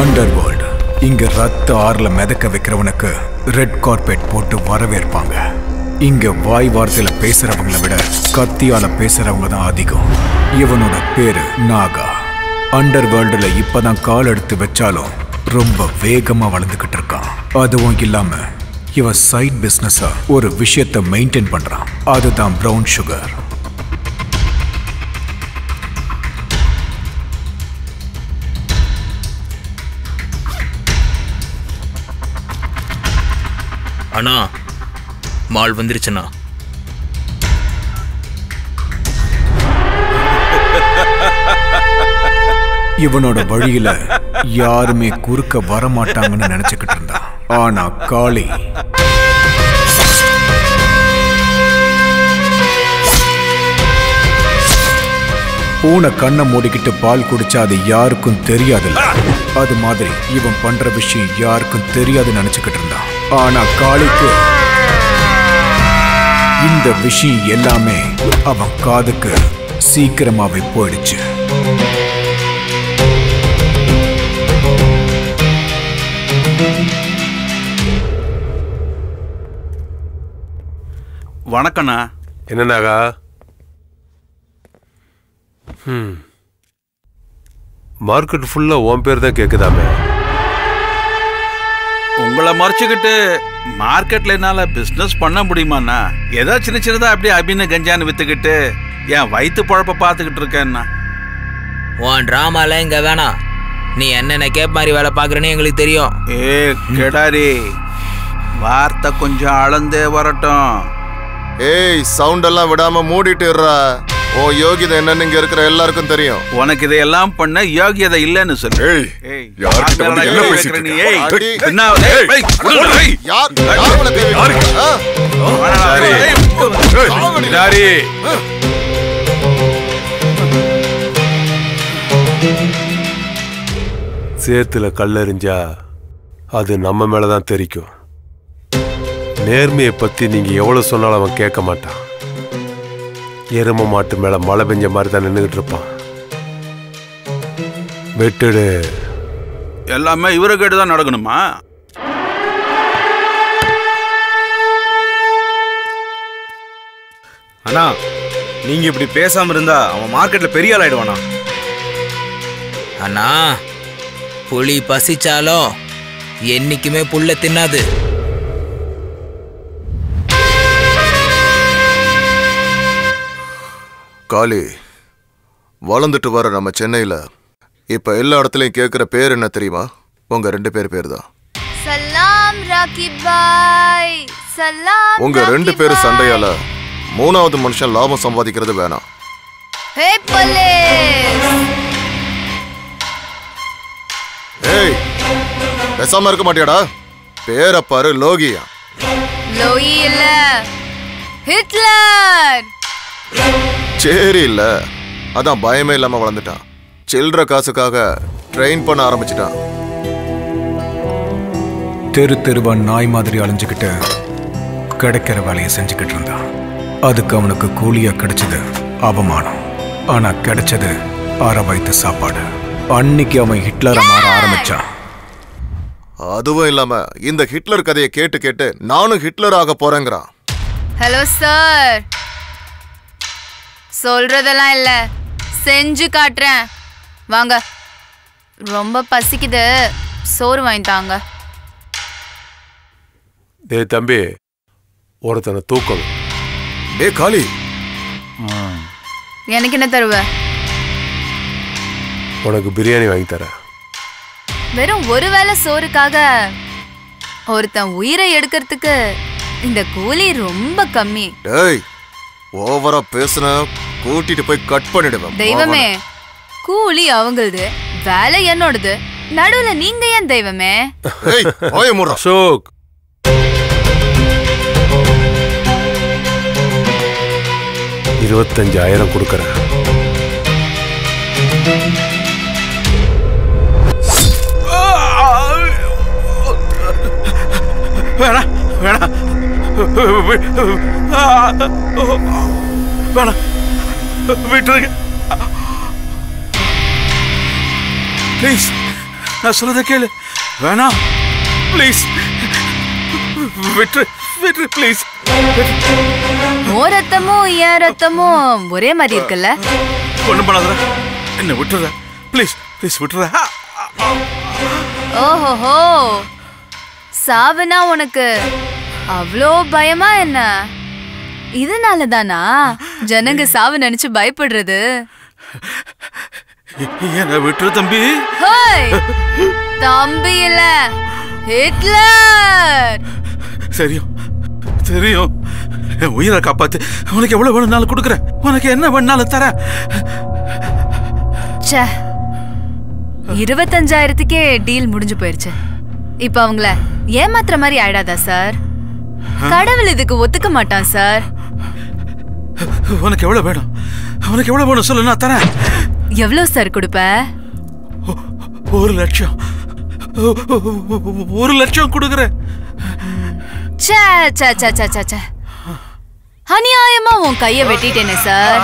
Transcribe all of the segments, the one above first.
Underworld. இங்க ரத்த ஆறுல மிதக்க வைக்கிறவனுக்கு ரெட் கார்பெட் போட்டு வரவேற்பாங்க. இங்க வாய் வார்த்தையில பேசுறவங்களை விட கத்தியால பேசுறவங்க தான் அதிகம். இவனோட பேரு நாகா. அண்டர்வேர்ல்டுல இப்பதான் கால் எடுத்து வச்சாலும் ரொம்ப வேகமா வளர்ந்துகிட்டு இருக்கான். அதுவும் இல்லாம இவன் சைட் பிசினஸா ஒரு விஷயத்தை மெயின்டைன் பண்றான். அதுதான் பிரவுன் சுகர். அண்ணா மால் வந்துருச்சுண்ணா. இவனோட வழியில யாருமே குறுக்க வரமாட்டாங்கன்னு நினைச்சுக்கிட்டு இருந்தான். ஆனா காளி பூனை கண்ணை மூடிக்கிட்டு பால் குடிச்சா அது யாருக்கும் தெரியாதுல்ல, அது மாதிரி இவன் பண்ற விஷயம் யாருக்கும் தெரியாதுன்னு நினைச்சுக்கிட்டு இருந்தான். ஆனா காளிக்கு இந்த விஷயம் எல்லாமே அவன் காதுக்கு சீக்கிரமாவே போயிடுச்சு. வணக்கண்ணா. என்னன்னாகா? மார்க்கெட் ஃபுல்லா உன் பேர் தான் கேக்குதாமே. உங்களை மறைச்சுக்கிட்டு மார்க்கெட்ல என்னால பிசினஸ் பண்ண முடியுமாண்ணா? ஏதோ சின்ன சின்னதா அப்படியே அபின்னு கஞ்சான்னு வித்துக்கிட்டு என் வயிற்று பழப்ப பார்த்துக்கிட்டு இருக்கேன்னா. உன் டிராமாலாம் இங்க வேணாம். நீ என்னென்ன கேப் மாதிரி வேலை பார்க்குறேன்னு எங்களுக்கு தெரியும். கெடாரி, வார்த்தை கொஞ்சம் அளந்தே வரட்டும். ஏய், சவுண்ட் எல்லாம் விடாம மூடிட்டுறா. ஓ யோகிதை என்னன்னு இங்க இருக்கிற எல்லாருக்கும் தெரியும். உனக்கு இதையெல்லாம் பண்ண யோகியதை இல்லைன்னு சொல்லு. சேத்துல கல்லெறிஞ்சா அது நம்ம மேலதான் தெரிக்கும். நேர்மையை பத்தி நீங்க எவ்வளவு சொன்னாலும் அவன் கேட்க மாட்டான். எரும மாட்டு மேல மழை பெஞ்ச மாதிரி தான் நின்றுகிட்டு இருப்பான். வெட்டுடு. எல்லாமே இவரை கேட்டுதான் நடக்கணுமா? அண்ணா, நீங்க இப்படி பேசாம இருந்தா அவன் மார்க்கெட்ல பெரிய ஆள் ஆயிடுவானா? அண்ணா, புலி பசிச்சாலும் என்னைக்குமே புல்ல தின்னாது. காளி, வளர்ந்துட்டு வர நம்ம சென்னையில இப்ப எல்லா இடத்துலயும் கேட்கிற பேர் என்ன தெரியுமா? உங்க 2 பேர் தான். சலாம் ராக்கி பாய், சலாம். உங்க 2 பேரும் சண்டையால 3வது மனுஷன் லாபம் சம்பாதிக்கிறது வேணாம். ஹே போலீஸ்! ஏய், பேசாம இருக்க மாட்டியாடா? பேரை பாரு, லோகியா. லோயி இல்ல, ஹிட்லர். சரி இல்ல, அதான் பயமே இல்லாம வளர்ந்துட்டான். சில்லற காசுக்காக ட்ரெயின் பண்ண ஆரம்பிச்சிட்டான். தெரு தெருவா நாய் மாதிரி அலைஞ்சுக்கிட்டு கிடைக்கிற வேலையை செஞ்சுக்கிட்டு இருந்தான். அதுக்கு அவனுக்கு கூலியா கிடைச்சது அவமானம். ஆனா கிடைச்சது அரை வயிற்று சாப்பாடு. அன்னைக்கு அவன் ஹிட்லரை மாற ஆரம்பிச்சான். அதுவும் இல்லாம இந்த ஹிட்லர் கதையை கேட்டு கேட்டு நானும் ஹிட்லர் ஆக போறேங்கிறான். ஹலோ சார், சொல்றதெல்லாம் இல்ல, செஞ்சு காட்டுறேன். வாங்க, ரொம்ப பசிக்குது, சோறு வாங்கிட்டாங்க. டேய் தம்பி, ஒருத்தனை தூக்கணும். டே காளி, எனக்கு என்ன தருவ? உனக்கு பிரியாணி வாங்கி தரேன். வெறும் ஒரு வேளை சோறுக்காக ஒருத்தன் உயிரை எடுக்கிறதுக்கு இந்த கூலி ரொம்ப கம்மி. டேய், ஓவரா பேசுன கூட்டிட்டு போய் கட் பண்ணிடுவேன். தெய்வமே, கூலி அவங்களது, வேலை என்னோடது, நடுவுல நீங்க ஏன் தெய்வமே? ஏய், ஓய முறா. அசோக், $25,000 கொடுக்கறேன். வேணா வேணா வேணா, விட்டுருங்க ப்ளீஸ். நான் சொல்றத கேளு. வேணாம் ப்ளீஸ், விட்டு விட்டு ப்ளீஸ். ஓ ரத்தமும் என் ரத்தமும் ஒரே மாதிரி இருக்குல்ல? ஒண்ணும் பண்ணாதடா, என்ன விட்டுற ப்ளீஸ் ப்ளீஸ் விட்டுற. ஓஹோஹோ, சாவுனா உனக்கு அவ்வளோ பயமா என்ன? இதனால தானா ஜனங்க சாவு நினைச்சு பயப்படுறது? என்ன விட்டுரு தம்பி. தம்பி இல்ல, ஹிட்லர். தெரியும் தெரியும், என் உயிரை காப்பாத்து. உனக்கு எவ்வளவு வேணும்னாலும் கொடுக்குறேன், உனக்கு என்ன வேணும்னாலும் தரேன். 25,000க்கே டீல் முடிஞ்சு போயிருச்சு. இப்ப அவங்கள ஏமாத்துற மாதிரி ஆயிடாதா சார்? கடவுள் இதுக்கு ஒத்துக்க மாட்டான் சார். உனக்கு எவ்வளவு வேணும், உனக்கு எவ்வளவு வேணும் சொல்லு, நான் தரேன். எவ்வளவு சார் கொடுப்ப? 1 லட்சம். 1 லட்சம் கொடுக்குறேன். அநியாயமா உன் கைய வெட்டிட்டேனே சார்.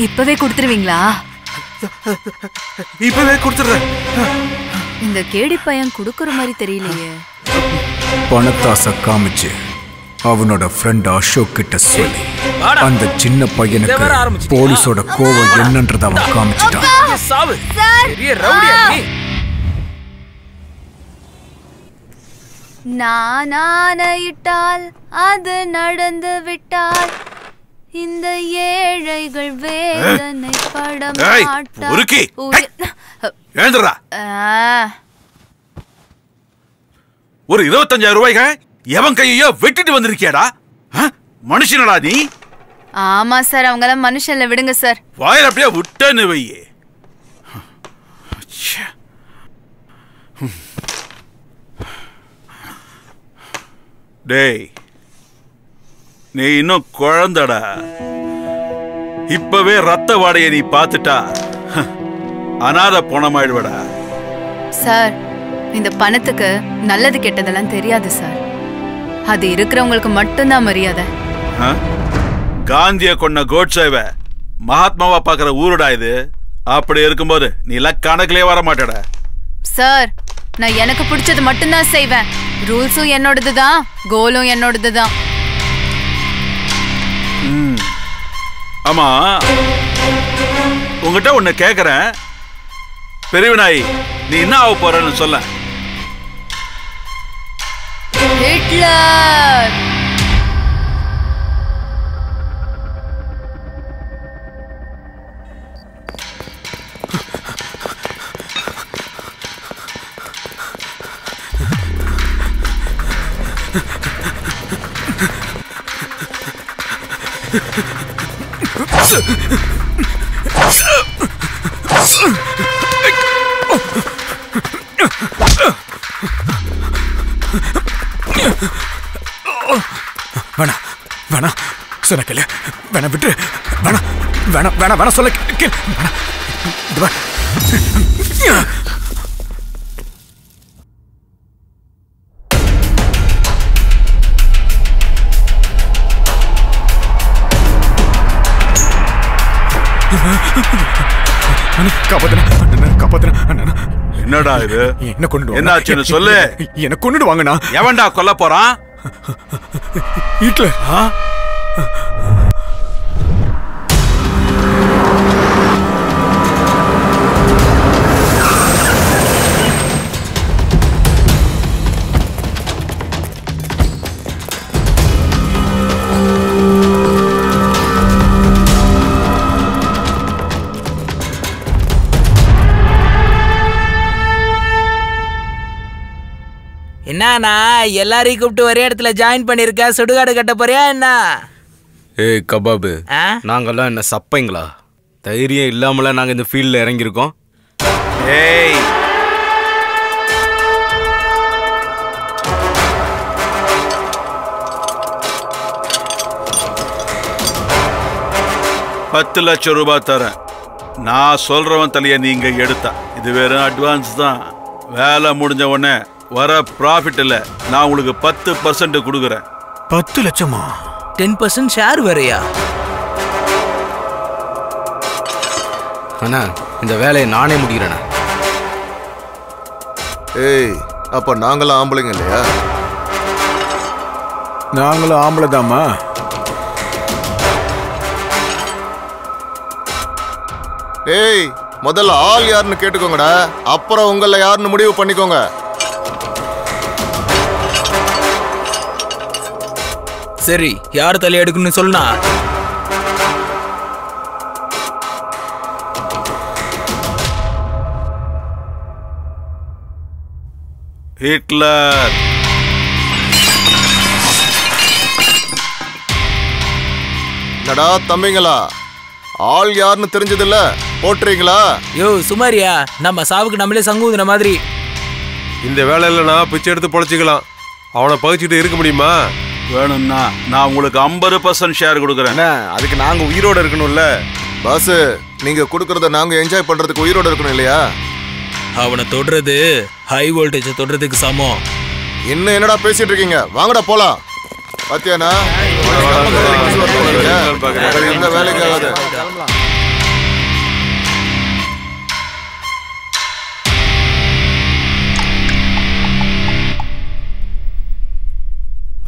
இப்பவே கொடுத்துருவீங்களா? இப்பவே கொடுத்துறேன். இந்த கேடி பையன் கொடுக்குற மாதிரி தெரியலையே. பணத்தாசை காமிச்சு அவனோட ஃப்ரெண்ட் அசோக் கிட்ட சொல்லி அந்த சின்ன பையனுக்கு போலீஸோட கோவம் என்னன்றத அவன் காமிச்சிட்டான். நான் ஆணையிட்டால் அது நடந்து விட்டால் இந்த ஏழைகள் வேதனை பட ஒரு 25,000 ரூபாய்க்கு எவன் கையோ வெட்டிட்டு வந்திருக்கியாடா? மனுஷனடா நீ? ஆமா சார், அவங்கள மனுஷன்ல விடுங்க சார். வாயில அப்படியே விட்டேன்னு வையே. டேய், நீ இன்னும் குழந்தடா. இப்பவே ரத்த வாடையை நீ பார்த்துட்டா அனாத பணமாயிடுவடா. சார், இந்த பணத்துக்கு நல்லது கெட்டதெல்லாம் தெரியாது சார். அது இருக்கிறவங்களுக்கு மட்டும்தான் மரியாதை. காந்திய கொண்ட கோட்சேவை மகாத்மாவா பாக்குற ஊருடா இது. அப்படி இருக்கும்போது நீ எல்லாம் கணக்கிலே வர மாட்டடா. சார், நான் எனக்கு பிடிச்சது மட்டும்தான் செய்வேன். ரூல்ஸும் என்னோடதுதான், கோலும் என்னோடதுதான். ஆமா, உங்ககிட்ட ஒண்ணு கேக்குறேன். பெரியவனாய், நீ என்ன ஆக போறன்னு சொல்ல. ஹிட்லர். வேணா வேணா சொன்ன கேளு. வேணா விட்டு. வேணா வேணா வேணா வேணா சொல்ல கேளு. என்னடா இது? என்ன கொண்டு என்னாச்சுன்னு சொல்லு. என்ன கொண்டுடுவாங்கண்ணா. எவன்டா கொல்ல போறான்? ஹிட்லர். என்னண்ணா எல்லாரையும் கூப்பிட்டு ஒரே இடத்துல ஜாயின் பண்ணிருக்க? சுடுகாடு கட்ட போறியா என்ன? ஏய் கபாபு, நாங்கெல்லாம் என்ன சப்பைங்களா? தைரியம் இல்லாமல நாங்க இந்த ஃபீல்ட்ல இறங்கியிருக்கோம். ஏய், $10 லட்சம் தரேன். நான் சொல்றவன் தலைய நீங்க எடுத்தா. இது வெறும் அட்வான்ஸ் தான். வேலை முடிஞ்ச உடனே வர ப்ராஃபிட் இல்ல, நான் உங்களுக்கு 10% கொடுக்குறேன். 10 லட்சமா? 10% ஷேர் வரையா? அண்ணா இந்த வேலையை நானே முடிக்கிறேண்ணா. ஏய், அப்ப நாங்களாம் ஆம்பளைங்க இல்லையா? நாங்களும் ஆம்பளை தாம்மா. ஏய், முதல்ல ஆள் யாருன்னு கேட்டுக்கோங்கடா, அப்புறம் உங்கள யாருன்னு முடிவு பண்ணிக்கோங்க. சரி, யார் தலை எடுக்கணும்னு சொல்லுனா? ஹிட்லர். என்னடா தம்பிங்களா, ஆள் யாருன்னு தெரிஞ்சதில்ல, போட்டுறீங்களா? யோ சுமாரியா, நம்ம சாவுக்கு நம்மளே சங்குதுன மாதிரி. இந்த வேலையில நான் பிச்சை எடுத்து பொழைச்சிக்கலாம். அவனை பகிச்சுட்டு இருக்க முடியுமா? வேணும்னா நான் உங்களுக்கு 50% ஷேர் கொடுக்குறேன். அதுக்கு நாங்க உயிரோட இருக்கணும்ல. பாஸ், நீங்க கொடுக்கறத நாங்க என்ஜாய் பண்றதுக்கு உயிரோட இருக்கணும் இல்லையா? அவனை தொடுறது ஹை வோல்டேஜ் தொடுறதுக்கு சமம். இன்னும் என்னடா பேசிட்டு இருக்கீங்க? வாங்கடா போலாம். பாத்தியானா எந்த வேலைக்கு ஆகாது.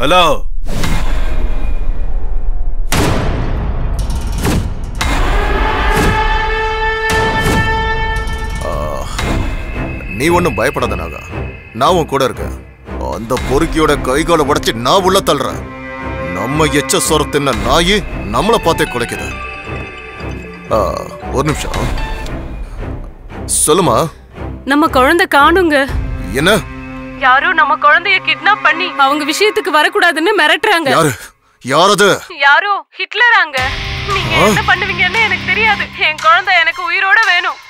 ஹலோ, நீ ஒன்னும் பயப்படாத நாகா, நான் உன் கூட இருக்கேன். அந்த பொறுக்கியோட கைகால உடைச்சு நான் உள்ள தள்ளுறேன். நம்ம எச்ச சொர தின்ன நாயி நம்மளை பார்த்தே குலைக்குது. ஒரு நிமிஷம் சொல்லுமா. நம்ம குழந்தை காணுங்க. என்ன? யாரோ நம்ம குழந்தைய கிட்னாப் பண்ணி அவங்க விஷயத்துக்கு வரக்கூடாதுன்னு மிரட்டுறாங்க. யாரு? யாரது? யாரோ ஹிட்லராங்க. நீங்க என்ன பண்ணுவீங்கன்னு எனக்கு தெரியாது. என் குழந்தை எனக்கு உயிரோட வேணும்.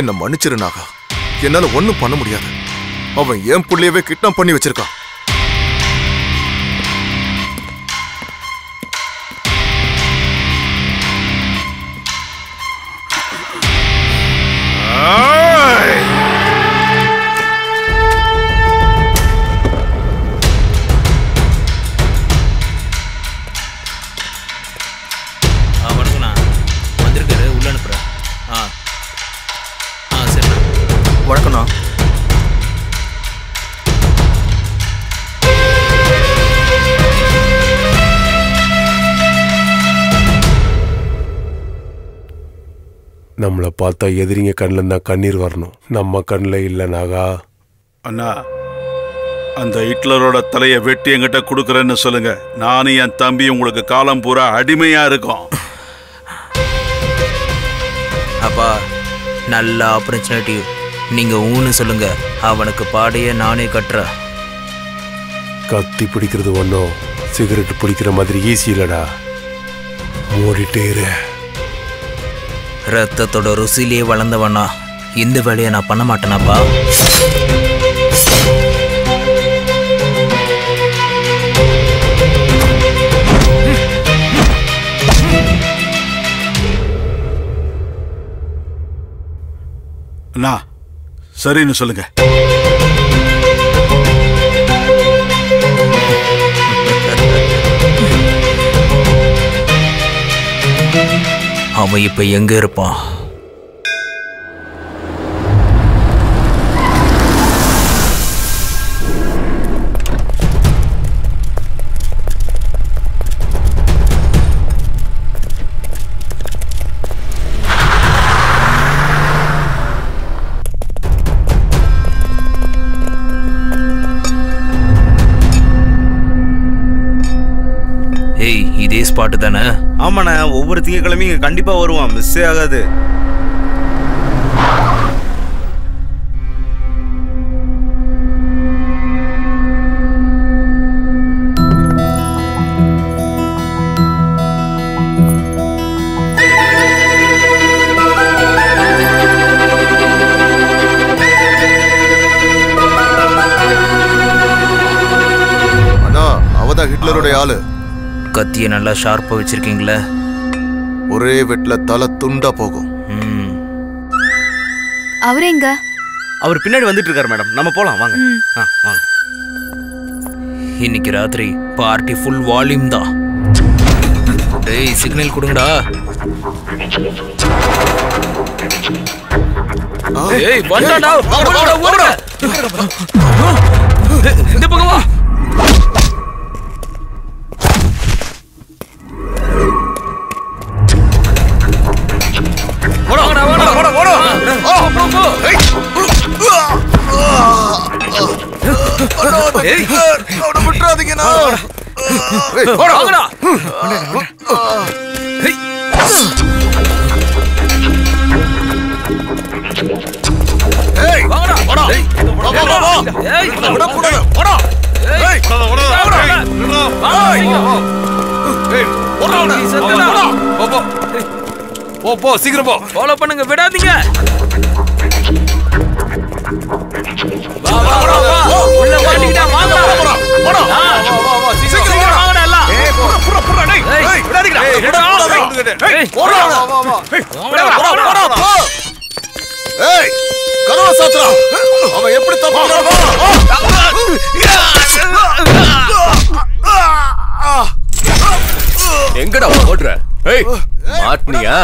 என்ன மன்னிச்சிரு நாகா, என்னால ஒண்ணும் பண்ண முடியாது. அவன் என் புள்ளையவே கிட்னாப் பண்ணி வச்சிருக்கான். வணக்கண்ணா, வந்திருக்காரு, உள்ள அனுப்புறேன். சரி. வணக்கம்ண்ணா. நம்மளை பார்த்தா எதிரிங்க கண்ணில் தான் கண்ணீர் வரணும், நம்ம கண்ணில் இல்லை நாகா. அண்ணா, அந்த ஹிட்லரோட தலையை வெட்டி என்கிட்ட கொடுக்குறேன்னு சொல்லுங்க. நானும் என் தம்பி உங்களுக்கு காலம் பூரா அடிமையா இருக்கோம். அப்பா, நல்ல ஆப்பர்ச்சுனிட்டி. நீங்க ஊன்னு சொல்லுங்க, அவனுக்கு பாடையே நானே கட்டுறேன். கத்தி பிடிக்கிறது ஒன்றும் சிகரெட் பிடிக்கிற மாதிரி ஈஸி இல்லடா. மூடிட்டே இரு. ரத்தத்தோட ருசிலேயே வளர்ந்தவனா இந்த வேலையை நான் பண்ண மாட்டேனாப்பா. அண்ணா, சரின்னு சொல்லுங்க. அவன் இப்ப எங்க இருப்பான்? ஏய், இதே ஸ்பாட்டு தானே? ஆமாண்ணா, ஒவ்வொரு திங்கக்கிழமையும் இங்க கண்டிப்பா வருவான், மிஸ்ஸே ஆகாது. அண்ணா, அவதான் ஹிட்லரோட ஆளு. கத்தியை நல்லா ஷார்ப்பா வச்சிருக்கீங்களே. ஒரே வெட்ல தலை துண்டா போகும். அவரு எங்க? அவர் பின்னாடி வந்துட்டு இருக்காரு மேடம். நம்ம போலாம் வாங்க. வாங்க. இன்னைக்கு ராத்திரி பார்ட்டி ஃபுல் வால்யூம் தான். டேய், சிக்னல் கொடுங்கடா. ஏய் வந்தாடா ஓடுடா இந்த பக்கம் வா போ சீக்கிரம் போ ஃபாலோ பண்ணுங்க விடாதீங்க உள்ள மாட்டிக்கிட்டா வாங்க சீக்கிரம் வாங்கடா எல்லாம் கதவை சாத்துறா அவன் எப்படி எங்கடா ஓடுற ஏய் மாட்னியா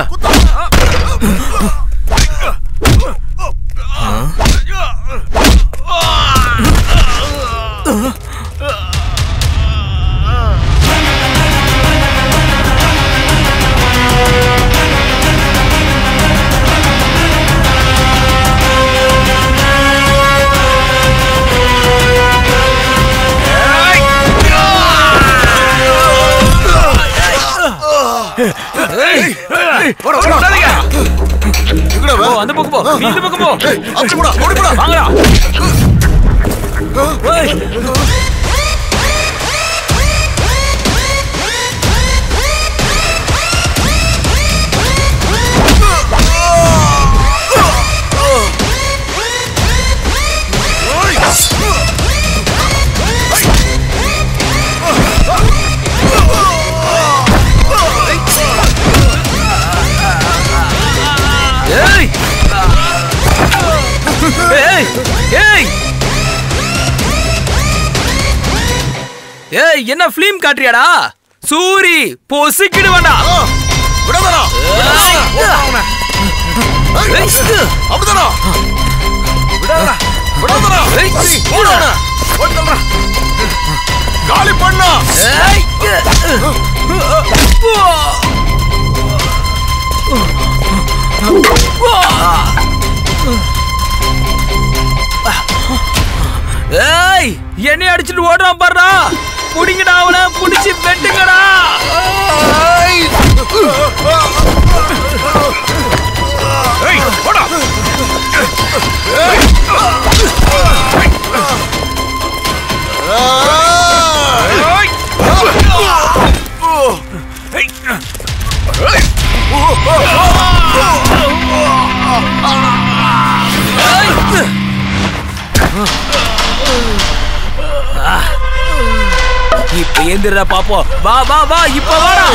அந்த பக்கம் போ நீ இந்த பக்கம் போ வாங்கடா ஏய் என்ன ஃபிலிம் காட்றியாடா சூரி பொசிக்கிடு வேண்டாம் விடாதடா அப்படிதானா விடாதடா விடாதடா ஓடுடா ஓடுடா காலி பண்ணா ஏய் என்னை அடிச்சிட்டு ஓடுறான் பாருடா புடிங்கடா அவனை புடிச்சு வெட்டுங்கடா ஏய் போடா இப்ப ஏந்திரா பாப்போம் வா வா வா இப்ப வாடா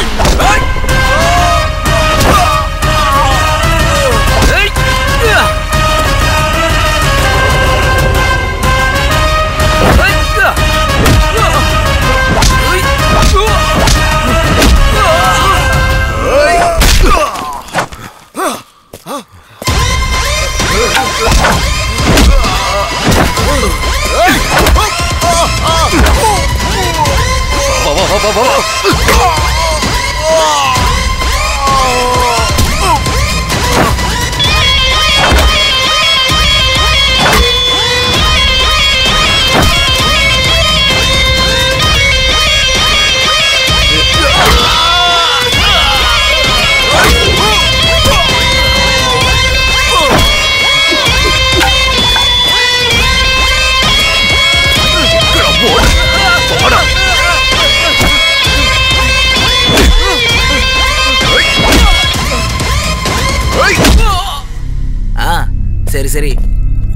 சரி சரி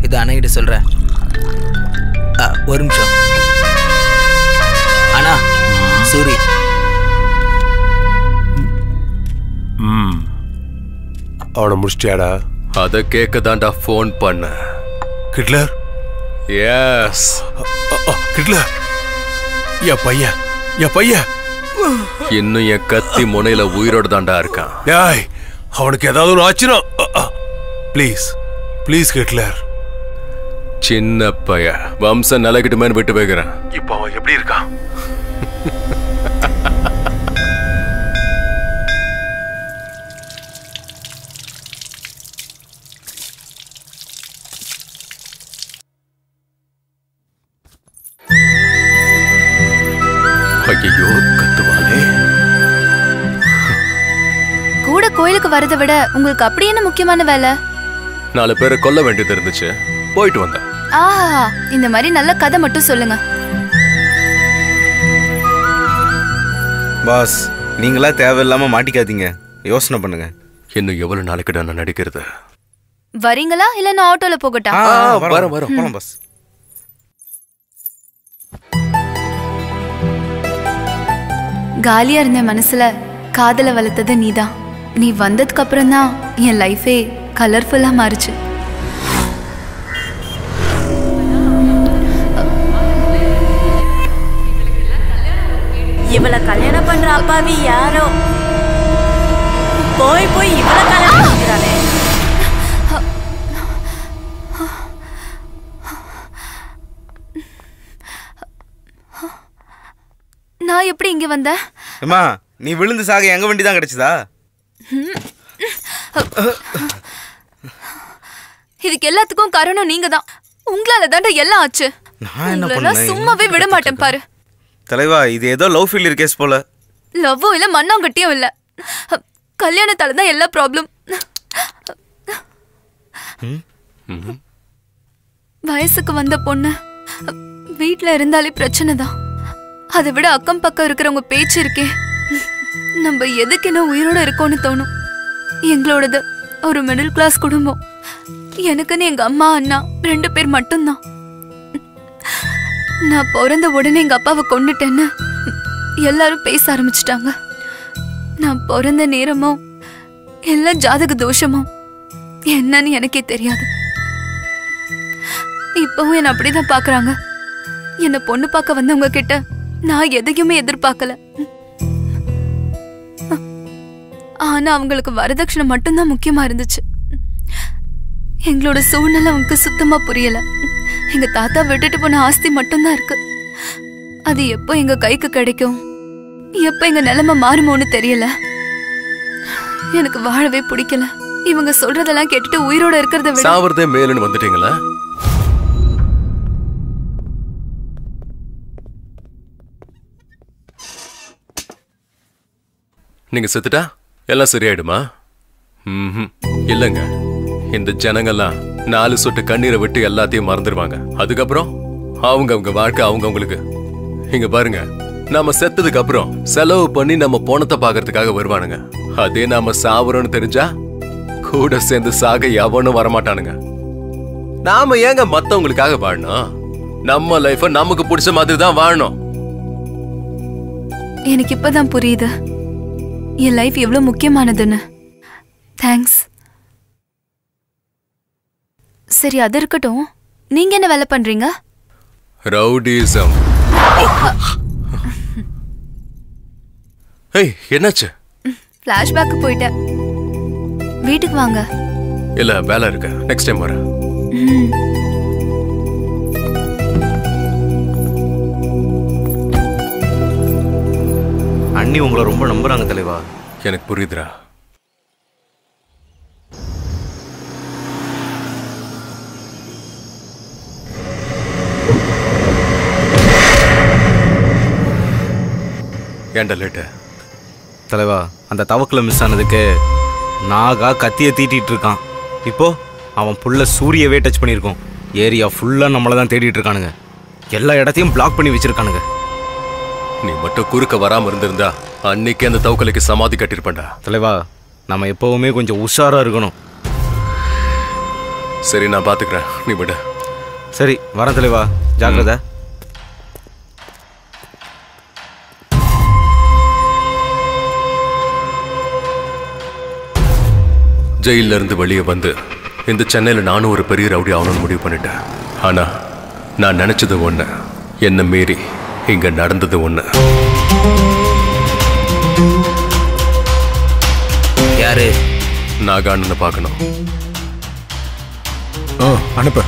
இது அண்ணகிட்ட சொல்றேன் ஒரு நிமிஷம் அண்ணா சூரி அவனை முடிச்சிட்டியாடா அதை கேட்க தாண்டா ஃபோன் பண்ண கிட்லர் எஸ் கிட்லர் என் பையன் இன்னும் என் கத்தி முனையில உயிரோட தாண்டா இருக்கான் டேய் அவனுக்கு ஏதாவது ஒரு ஆச்சுனா ப்ளீஸ் ப்ளீஸ் ஹிட்லர். சின்ன பைய வம்சம் நிலக்கிட்டுமேனு விட்டு வைக்கிறேன். இப்போ அவன் எப்படி இருக்கான்? ஐயோ கத்துவாளே. கூட கோயிலுக்கு வரதை விட உங்களுக்கு அப்படி என்ன முக்கியமான வேலை? 4 பேரை கொல்ல வேண்டியது இருந்துச்சு, போயிட்டு வந்தேன். ஆஹா, இந்த மாதிரி நல்ல கதை மட்டும் சொல்லுங்க. பாஸ், நீங்களா தேவையில்லாம மாட்டிக்காதீங்க, யோசனை பண்ணுங்க. இன்னும் எவ்வளவு நாளைக்கு நான் நடிக்கிறது? வரீங்களா இல்ல நான் ஆட்டோல போகட்டா? வரோம் போலாம் பாஸ். காலியா இருந்த மனசுல காதல வளர்த்தது நீதான். நீ வந்ததுக்கு அப்புறம் தான் என் லைஃபே கலர்ஃபுல்லா மாறுச்சு. இவளை கல்யாணம் பண்ற அப்பாவி யாரோ போய் இவளை கல்யாணம் பண்ணிக்கிறானே. நான் எப்படி இங்க வந்தேன்? அம்மா, நீ விழுந்து சாக எங்க வண்டி தான் கிடைச்சதா? இதுக்கு எல்லாத்துக்கும் காரணம் நீங்க தான். உங்களால தாண்டா எல்லாம் ஆச்சு. நான் என்ன பண்ணேன்? சும்மாவே விட மாட்டேன் பாரு. தலைவா, இது ஏதோ லவ் ஃபெயிலியர் கேஸ் போல. லவ்வும் இல்ல மண்ணாங்கட்டியும் இல்ல, கல்யாணத்தால தான் எல்லா ப்ராப்ளம். வயசுக்கு வந்த பொண்ணு வீட்ல இருந்தாலே பிரச்சனை தான். அதை விட அக்கம் பக்கம் இருக்கிறவங்க பேச்சு இருக்கே, நம்ம எதுக்கு என்ன உயிரோட இருக்கோன்னு தோணும். எங்களோடது ஒரு மிடில் கிளாஸ் குடும்பம். எனக்குன்னு எங்க அம்மா அண்ணா 2 பேர் மட்டும்தான். நான் பிறந்த உடனே எங்க அப்பாவை கொன்னுட்டேன்னு எல்லாரும் பேச ஆரம்பிச்சிட்டாங்க. நான் பிறந்த நேரமோ எல்லாம் ஜாதக தோஷமோ என்னன்னு எனக்கே தெரியாது. இப்பவும் என்ன அப்படிதான் பாக்குறாங்க. என்ன பொண்ணு பார்க்க வந்தவங்க கிட்ட நான் எதையுமே எதிர்பார்க்கல. ஆனா அவங்களுக்கு வரதட்சணை மட்டும்தான் முக்கியமா இருந்துச்சு. எங்களோட சூழ்நிலை அவங்களுக்கு சுத்தமா புரியல. எங்க தாத்தா விட்டுட்டு போன ஆஸ்தி மட்டும்தான் இருக்கு. அது எப்போ எங்க கைக்கு கிடைக்கும், எப்ப எங்க நிலைமை மாறுமோன்னு தெரியல. எனக்கு வாழவே பிடிக்கல. இவங்க சொல்றதெல்லாம் கேட்டுட்டு உயிரோட இருக்கிறத விட சாவறதே மேலுன்னு வந்துட்டீங்களா? நீங்க செத்துட்டா எல்லாம் சரியாயிடுமா? இல்லங்க, இந்த ஜனங்கள்லாம் 4 சொட்டு கண்ணீரை விட்டு எல்லாத்தையும் மறந்துடுவாங்க. அதுக்கப்புறம் அவங்க வாழ்க்கை அவங்களுக்கு. இங்க பாருங்க, நாம செத்ததுக்கு அப்புறம் செலவு பண்ணி நம்ம போனத்தை பாக்குறதுக்காக வருவானுங்க. அதே நாம சாவுறோம்னு தெரிஞ்சா கூட சேர்ந்து சாக எவனும் வரமாட்டானுங்க. நாம ஏங்க மத்தவங்களுக்காக வாழணும்? நம்ம லைஃப நமக்கு பிடிச்ச மாதிரி தான் வாழணும். எனக்கு இப்பதான் புரியுது என் லைஃப் எவ்வளவு முக்கியமானதுன்னு. தேங்க்ஸ். சரி, அது இருக்கட்டும். நீங்க என்ன வேலை பண்றீங்க? ரவுடிசம். ஏய், என்னாச்சு? ஃபிளாஷ்பேக் போயிட்டேன். வீட்டுக்கு வாங்க. இல்ல, வேலை இருக்கு, நெக்ஸ்ட் டைம் வரேன். அண்ணி உங்களை ரொம்ப நம்புறாங்க தலைவா. எனக்கு புரியுதுடா. ஏன்டா லேட்டு? தலைவா, அந்த தவக்குல மிஸ் ஆனதுக்கு நாகா கத்தியை தீட்டிட்டு இருக்கான். இப்போ அவன் புள்ள சூரியவே டச் பண்ணியிருக்கோம். ஏரியா ஃபுல்லா நம்மளை தான் தேடிட்டு இருக்கானுங்க. எல்லா இடத்தையும் பிளாக் பண்ணி வச்சிருக்கானுங்க. நீ மட்டும் குறுக்க வராம இருந்திருந்தா அன்னைக்கு அந்த தவக்கலைக்கு சமாதி கட்டிருப்பேன்டா. தலைவா, நம்ம எப்பவுமே கொஞ்சம் உஷாரா இருக்கணும். சரி, நான் பாத்துக்கிறேன், நீ விட. சரி, வரேன் தலைவா, ஜாக்கிரதை. ஜெயில இருந்து வெளியே வந்து இந்த சென்னையில நானும் ஒரு பெரிய ரவுடி ஆகணும்னு முடிவு பண்ணிட்டேன். ஆனா நான் நினைச்சது ஒண்ணு, என்ன மீறி இங்க நடந்தது ஒண்ணு. யாரு? நாகா அண்ணனை பார்க்கணும். அனுப்பு.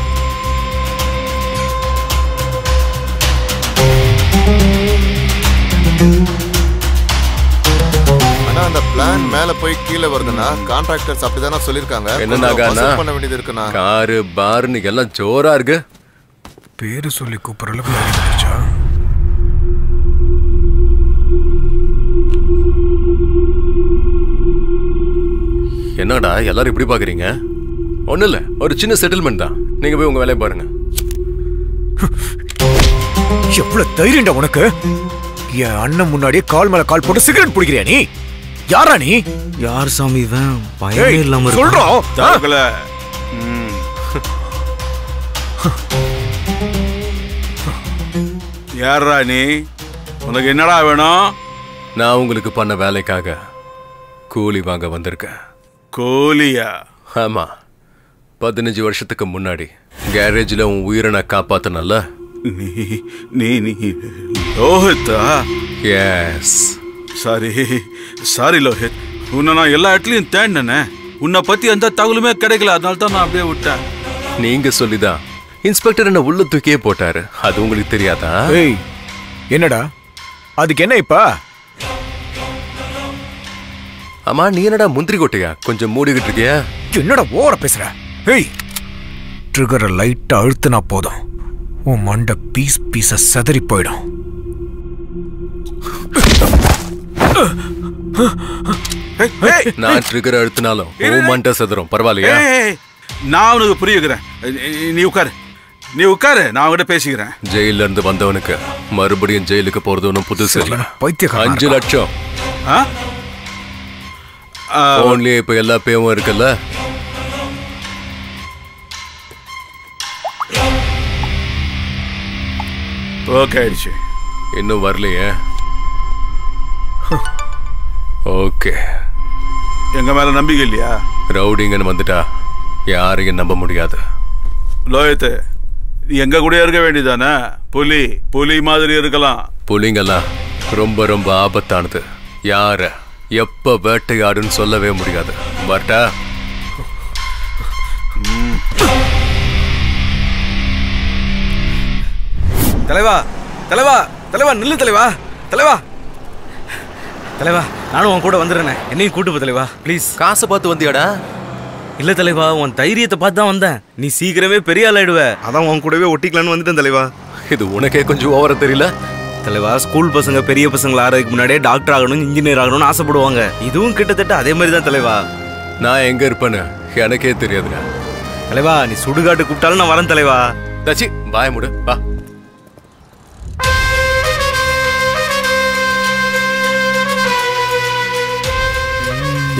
ஆனா அந்த பிளான் மேல போய் கீழே வருதுன்னா கான்ட்ராக்டர்ஸ் அப்படிதானே சொல்லிருக்காங்க. என்ன நாகாண்ணா பண்ண வேண்டியது இருக்குண்ணா. காரு பார்னு எல்லாம் ஜோரா இருக்கு. பேரு சொல்லி கூப்பிடுற அளவுக்கு ஆயிடுச்சா? என்னடா எல்லாரும் இப்படி பாக்குறீங்க? ஒண்ணு இல்ல, ஒரு சின்ன செட்டில்மெண்ட் தான். நீங்க போய் உங்க வேலையை பாருங்க. எவ்வளவு தைரியம்டா உனக்கு? என் அண்ணன் முன்னாடியே கால் மேல கால் போட்டு சிகரெட் பிடிக்கிறியா நீ? யாரா நீ? யார் சாமி இவன்? பயமே இல்லாம சொல்றோம். யாரா நீ? உனக்கு என்னடா வேணும்? நான் உங்களுக்கு பண்ண வேலைக்காக கூலி வாங்க வந்திருக்கேன். கூலியா? ஆமா, 15 வருஷத்துக்கு முன்னாடி கேரேஜ்ல உன் உயிரை நான் காப்பாத்தனல்ல. நீ லோஹித்தா? எஸ். சாரி லோஹித், உன்னை நான் எல்லா இடத்துலயும் தேடினேனே. உன்னை பத்தி எந்த தகவலுமே கிடைக்கல, அதனால தான் நான் அப்படியே விட்டேன். நீங்க சொல்லிதான் இன்ஸ்பெக்டர் என்ன உள்ள தூக்கியே போட்டாரு. அது உங்களுக்கு தெரியாதா? என்னடா அதுக்கு என்ன இப்ப? ஆமா, நீ என்னடா முந்திரி கொட்டையா? கொஞ்சம் மூடிக்கிட்டு இருக்கியா? என்னடா ஓவர பேசுற? ட்ரிகரை லைட்டா அழுத்தினா போதும், உன் மண்டை பீஸ் பீஸா செதறி போயிடும். நான் ட்ரிகர் அழுத்தினாலும் உன் மண்டை செதறும். பரவாயில்லையா? நான் உனக்கு புரியுகிறேன். நீ உட்காரு, நான் அவங்ககிட்ட பேசிக்கிறேன். ஜெயில இருந்து வந்தவனுக்கு மறுபடியும் ஜெயிலுக்கு போறது ஒன்றும் புதுசு இல்ல. 5 லட்சம் போன்லயே இப்ப எல்லா பேவும் இருக்குல்ல. ஓகே ஆயிடுச்சு. இன்னும் வரலையே? ஓகே. எங்க மேல நம்பிக்கை இல்லையா? ரவுடிங்கன்னு வந்துட்டா யாரையும் நம்ப முடியாது. லோயத்து, எங்க கூட இருக்க வேண்டியதானே? புலி மாதிரி இருக்கலாம். புலிங்கெல்லாம் ரொம்ப ரொம்ப ஆபத்தானது. யார எப்ப வேட்டையாடுன்னு சொல்லவே முடியாது. வரட்டா? தலைவா தலைவா தலைவா நில்லு தலைவா. தலைவா தலைவா, நானும் உன் கூட வந்துடுறேனே, என்னையும் கூட்டு போ தலைவா ப்ளீஸ். காசை பார்த்து வந்தியாடா? இல்ல தலைவா, உன் தைரியத்தை பார்த்து தான் வந்தேன். நீ சீக்கிரமே பெரிய ஆள் ஆயிடுவ, அதான் உன் கூடவே ஒட்டிக்கலான்னு வந்துட்டேன் தலைவா. இது உனக்கே கொஞ்சம் ஓவரா தெரியல தலைவா? ஸ்கூல் பசங்க பெரிய பசங்களை ஆறதுக்கு முன்னாடியே டாக்டர் ஆகணும், இன்ஜினியர் ஆகணும்னு ஆசைப்படுவாங்க. இதுவும் கிட்டத்தட்ட அதே மாதிரி தான் தலைவா. நான் எங்க இருப்பேன்னு எனக்கே தெரியாதுங்க தலைவா. நீ சுடுகாட்டு கூப்பிட்டாலும் நான் வரேன் தலைவா. தச்சி பாய முடு வா.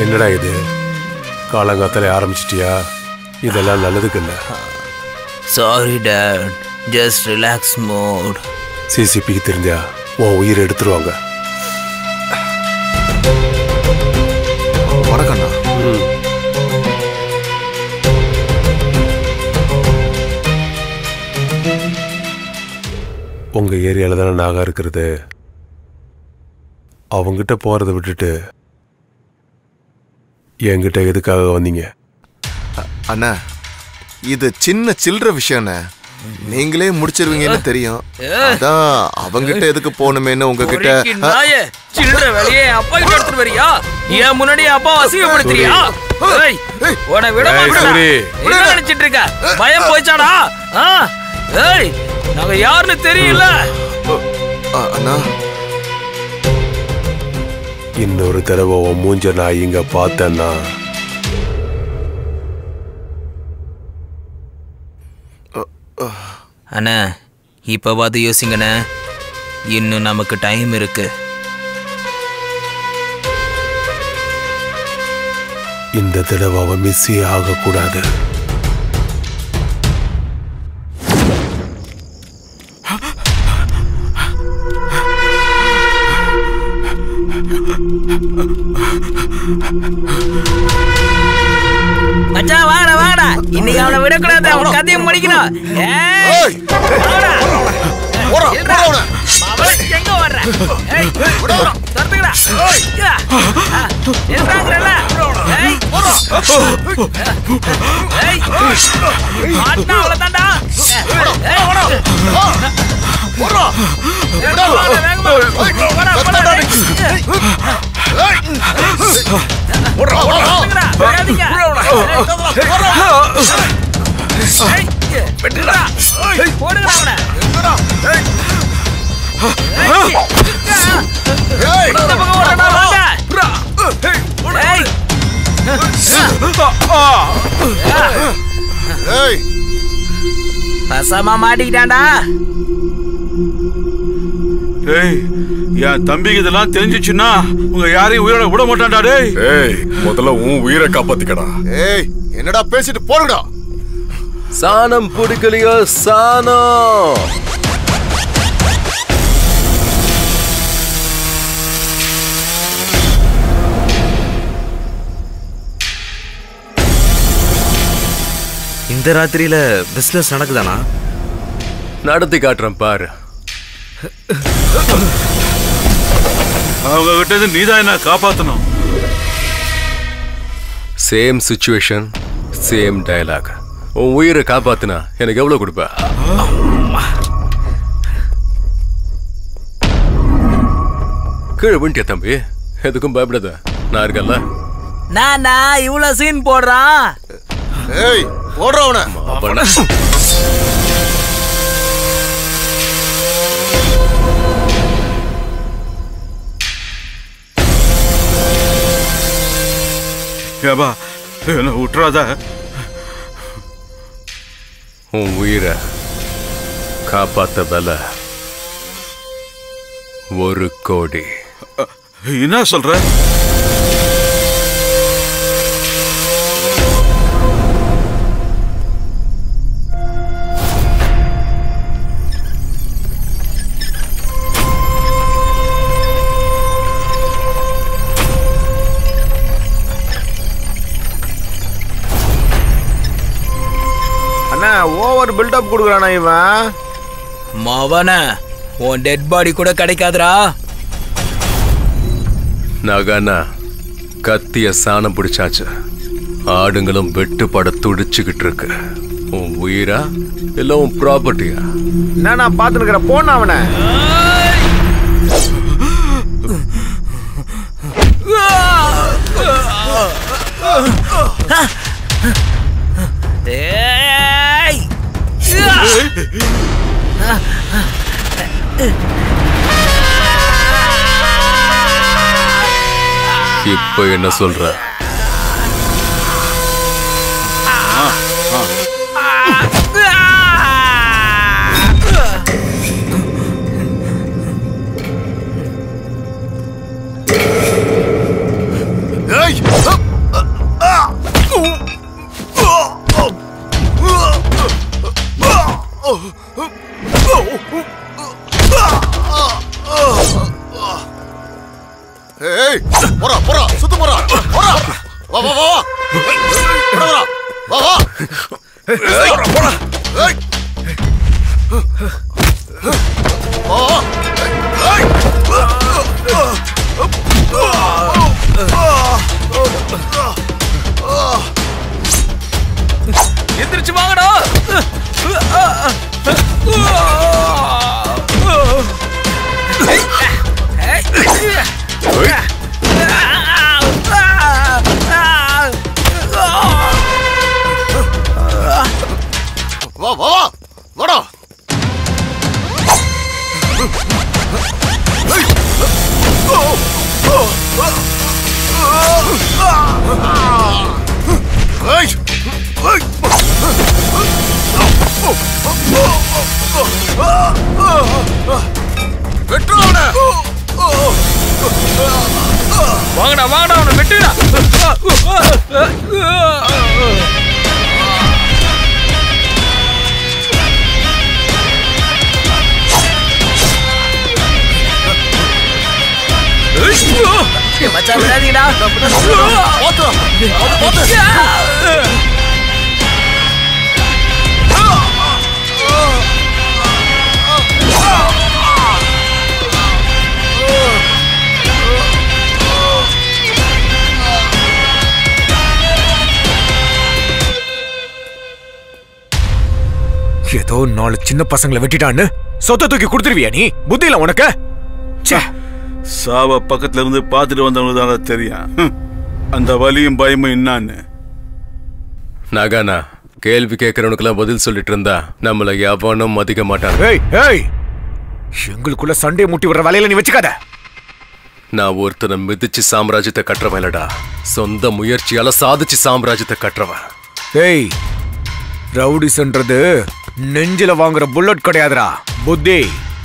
என்னடா இது, காலங்காத்தால ஆரம்பிச்சிட்டியா? இதெல்லாம் நல்லதுக்கு இல்ல. Sorry dad, just relax mode. சிசிபிக்கு தெரிஞ்சா உன் உயிரை எடுத்துருவாங்க. வணக்கண்ணா. உங்க ஏரியால தானே நாகா இருக்கிறது. அவங்கிட்ட போறதை விட்டுட்டு என்கிட்ட எதுக்காக வந்தீங்க? அண்ணா, இது சின்ன சில்லற விஷயம். நீங்களே முடிச்சிருவீங்கன்னு தெரியும். அதான் அவங்கிட்ட எதுக்கு போகணுமேன்னு உங்ககிட்ட. சில்லற வேலையே அப்பா கிட்ட எடுத்துட்டு வரியா? ஏன் முன்னாடி அப்பா அசிங்கப்படுத்துறியா? உன விட என்ன நினைச்சிட்டு இருக்க? பயம் போச்சாடா? ஏய், நாங்க யாருன்னு தெரியல. அண்ணா, இன்னொரு தடவை உன் மூஞ்ச நான் இங்க பார்த்தேன்னா அண்ணா, இப்ப பார்த்து யோசிங்கண்ணே, இன்னும் நமக்கு டைம் இருக்கு. இந்த தடவை அவன் மிஸ்ஸே ஆகக்கூடாது. மச்சான் வாடா வாடா, இன்னைக்கு அவனை விடக்கூடாது, அவன் கதையை முடிக்கணும். எங்க பாடுற ஏய் தரதுடா என்னங்கறல ஏய் ஏய் மாட்டா அவ்வளவுதான்டா ஏய் ஓடு போறா வேகமா போடா ஏய் ஓடுடா ஓடுடா வேகாதீங்க ஏய் வெட்டுடா ஏய் போடுடா அவனை ஏய் ஏய் இந்த பக்கம் ஓடுடா வாங்க ஏய் ஏய் பசமா மாட்டிக்கிட்டான்டா ஏய் என் தம்பிக்கு இதெல்லாம் தெரிஞ்சிச்சுன்னா உங்க யாரையும் உயிரோட விட மாட்டான்டா டேய். ஏய் முதல்ல உன் உயிரை காப்பாத்திக்கடா. ஏய் என்னடா பேசிட்டு போடுடா. சாணம் பிடிக்கலையோ சாணம். இந்த ராத்திரியில பிசினஸ் நடக்குதானா? நடத்தி காட்டுறேன் பாரு. அவங்க கிட்ட இருந்து நீதான் என்ன காப்பாத்தணும். Same situation same dialogue. உன் உயிரை காப்பாத்துனா எனக்கு எவ்வளவு கொடுப்ப? கீழே விண்டிய தம்பி, எதுக்கும் பயப்படாத, நான் இருக்கல. நானா இவ்வளவு சீன் போடுறான். ஏய் ஓடுறவன அப்பனா ஏபா என்ன விட்டுறாத. உன் உயிரை காப்பாத்த பல 1 கோடி. என்ன சொல்ற? அண்ணா ஓவர் பில்டப் கொடுக்குறானா இவன்? மவன உன் டெட் பாடி கூட கிடைக்காதுடா. நகனா கத்திய சாணம் பிடிச்சாச்சு. ஆடுங்களும் வெட்டுப்பட துடிச்சுக்கிட்டு இருக்கு. உன் உயிரா இல்ல உன் ப்ராப்பர்ட்டியா? நான் பாத்துக்கிற போன அவனை. ஏய் இப்ப என்ன சொல்ற? ஏய் போறா போறா சுத்து போறா போறா வா வா வா போறா வா வா ஏய் போறா ஏய் வா ஏய் எந்திரிச்சு வாங்கடா. வா வா வாடா. வாங்கடா வாங்கடா அவனை வெட்டுடா. மச்சான் விடாதீங்கடா. ஏதோ 4 சின்ன பசங்களை வெட்டிட்டான்னு சொத்தை தூக்கி கொடுத்துருவியா நீ? புத்தி இல்ல உனக்கு? சாவ பக்கத்துல இருந்து பார்த்துட்டு வந்தவங்களுக்கு தான் தெரியும் அந்த வலியும் பயமும் என்னான்னு. நாகானா கேள்வி கேட்கறவனுக்கெல்லாம் பதில் சொல்லிட்டு இருந்தா நம்மள எவனும் மதிக்க மாட்டாங்க. எங்களுக்குள்ள சண்டையை முட்டி விடுற வேலையில நீ வச்சுக்காத. நான் ஒருத்தனை மிதிச்சு சாம்ராஜ்யத்தை கட்டுறவன் இல்லடா, சொந்த முயற்சியால சாதிச்சு சாம்ராஜ்யத்தை கட்டுறவன். ஏய், ரவுடிஸ்ன்றது நெஞ்சில வாங்குற புல்லட் கிடையாதுடா.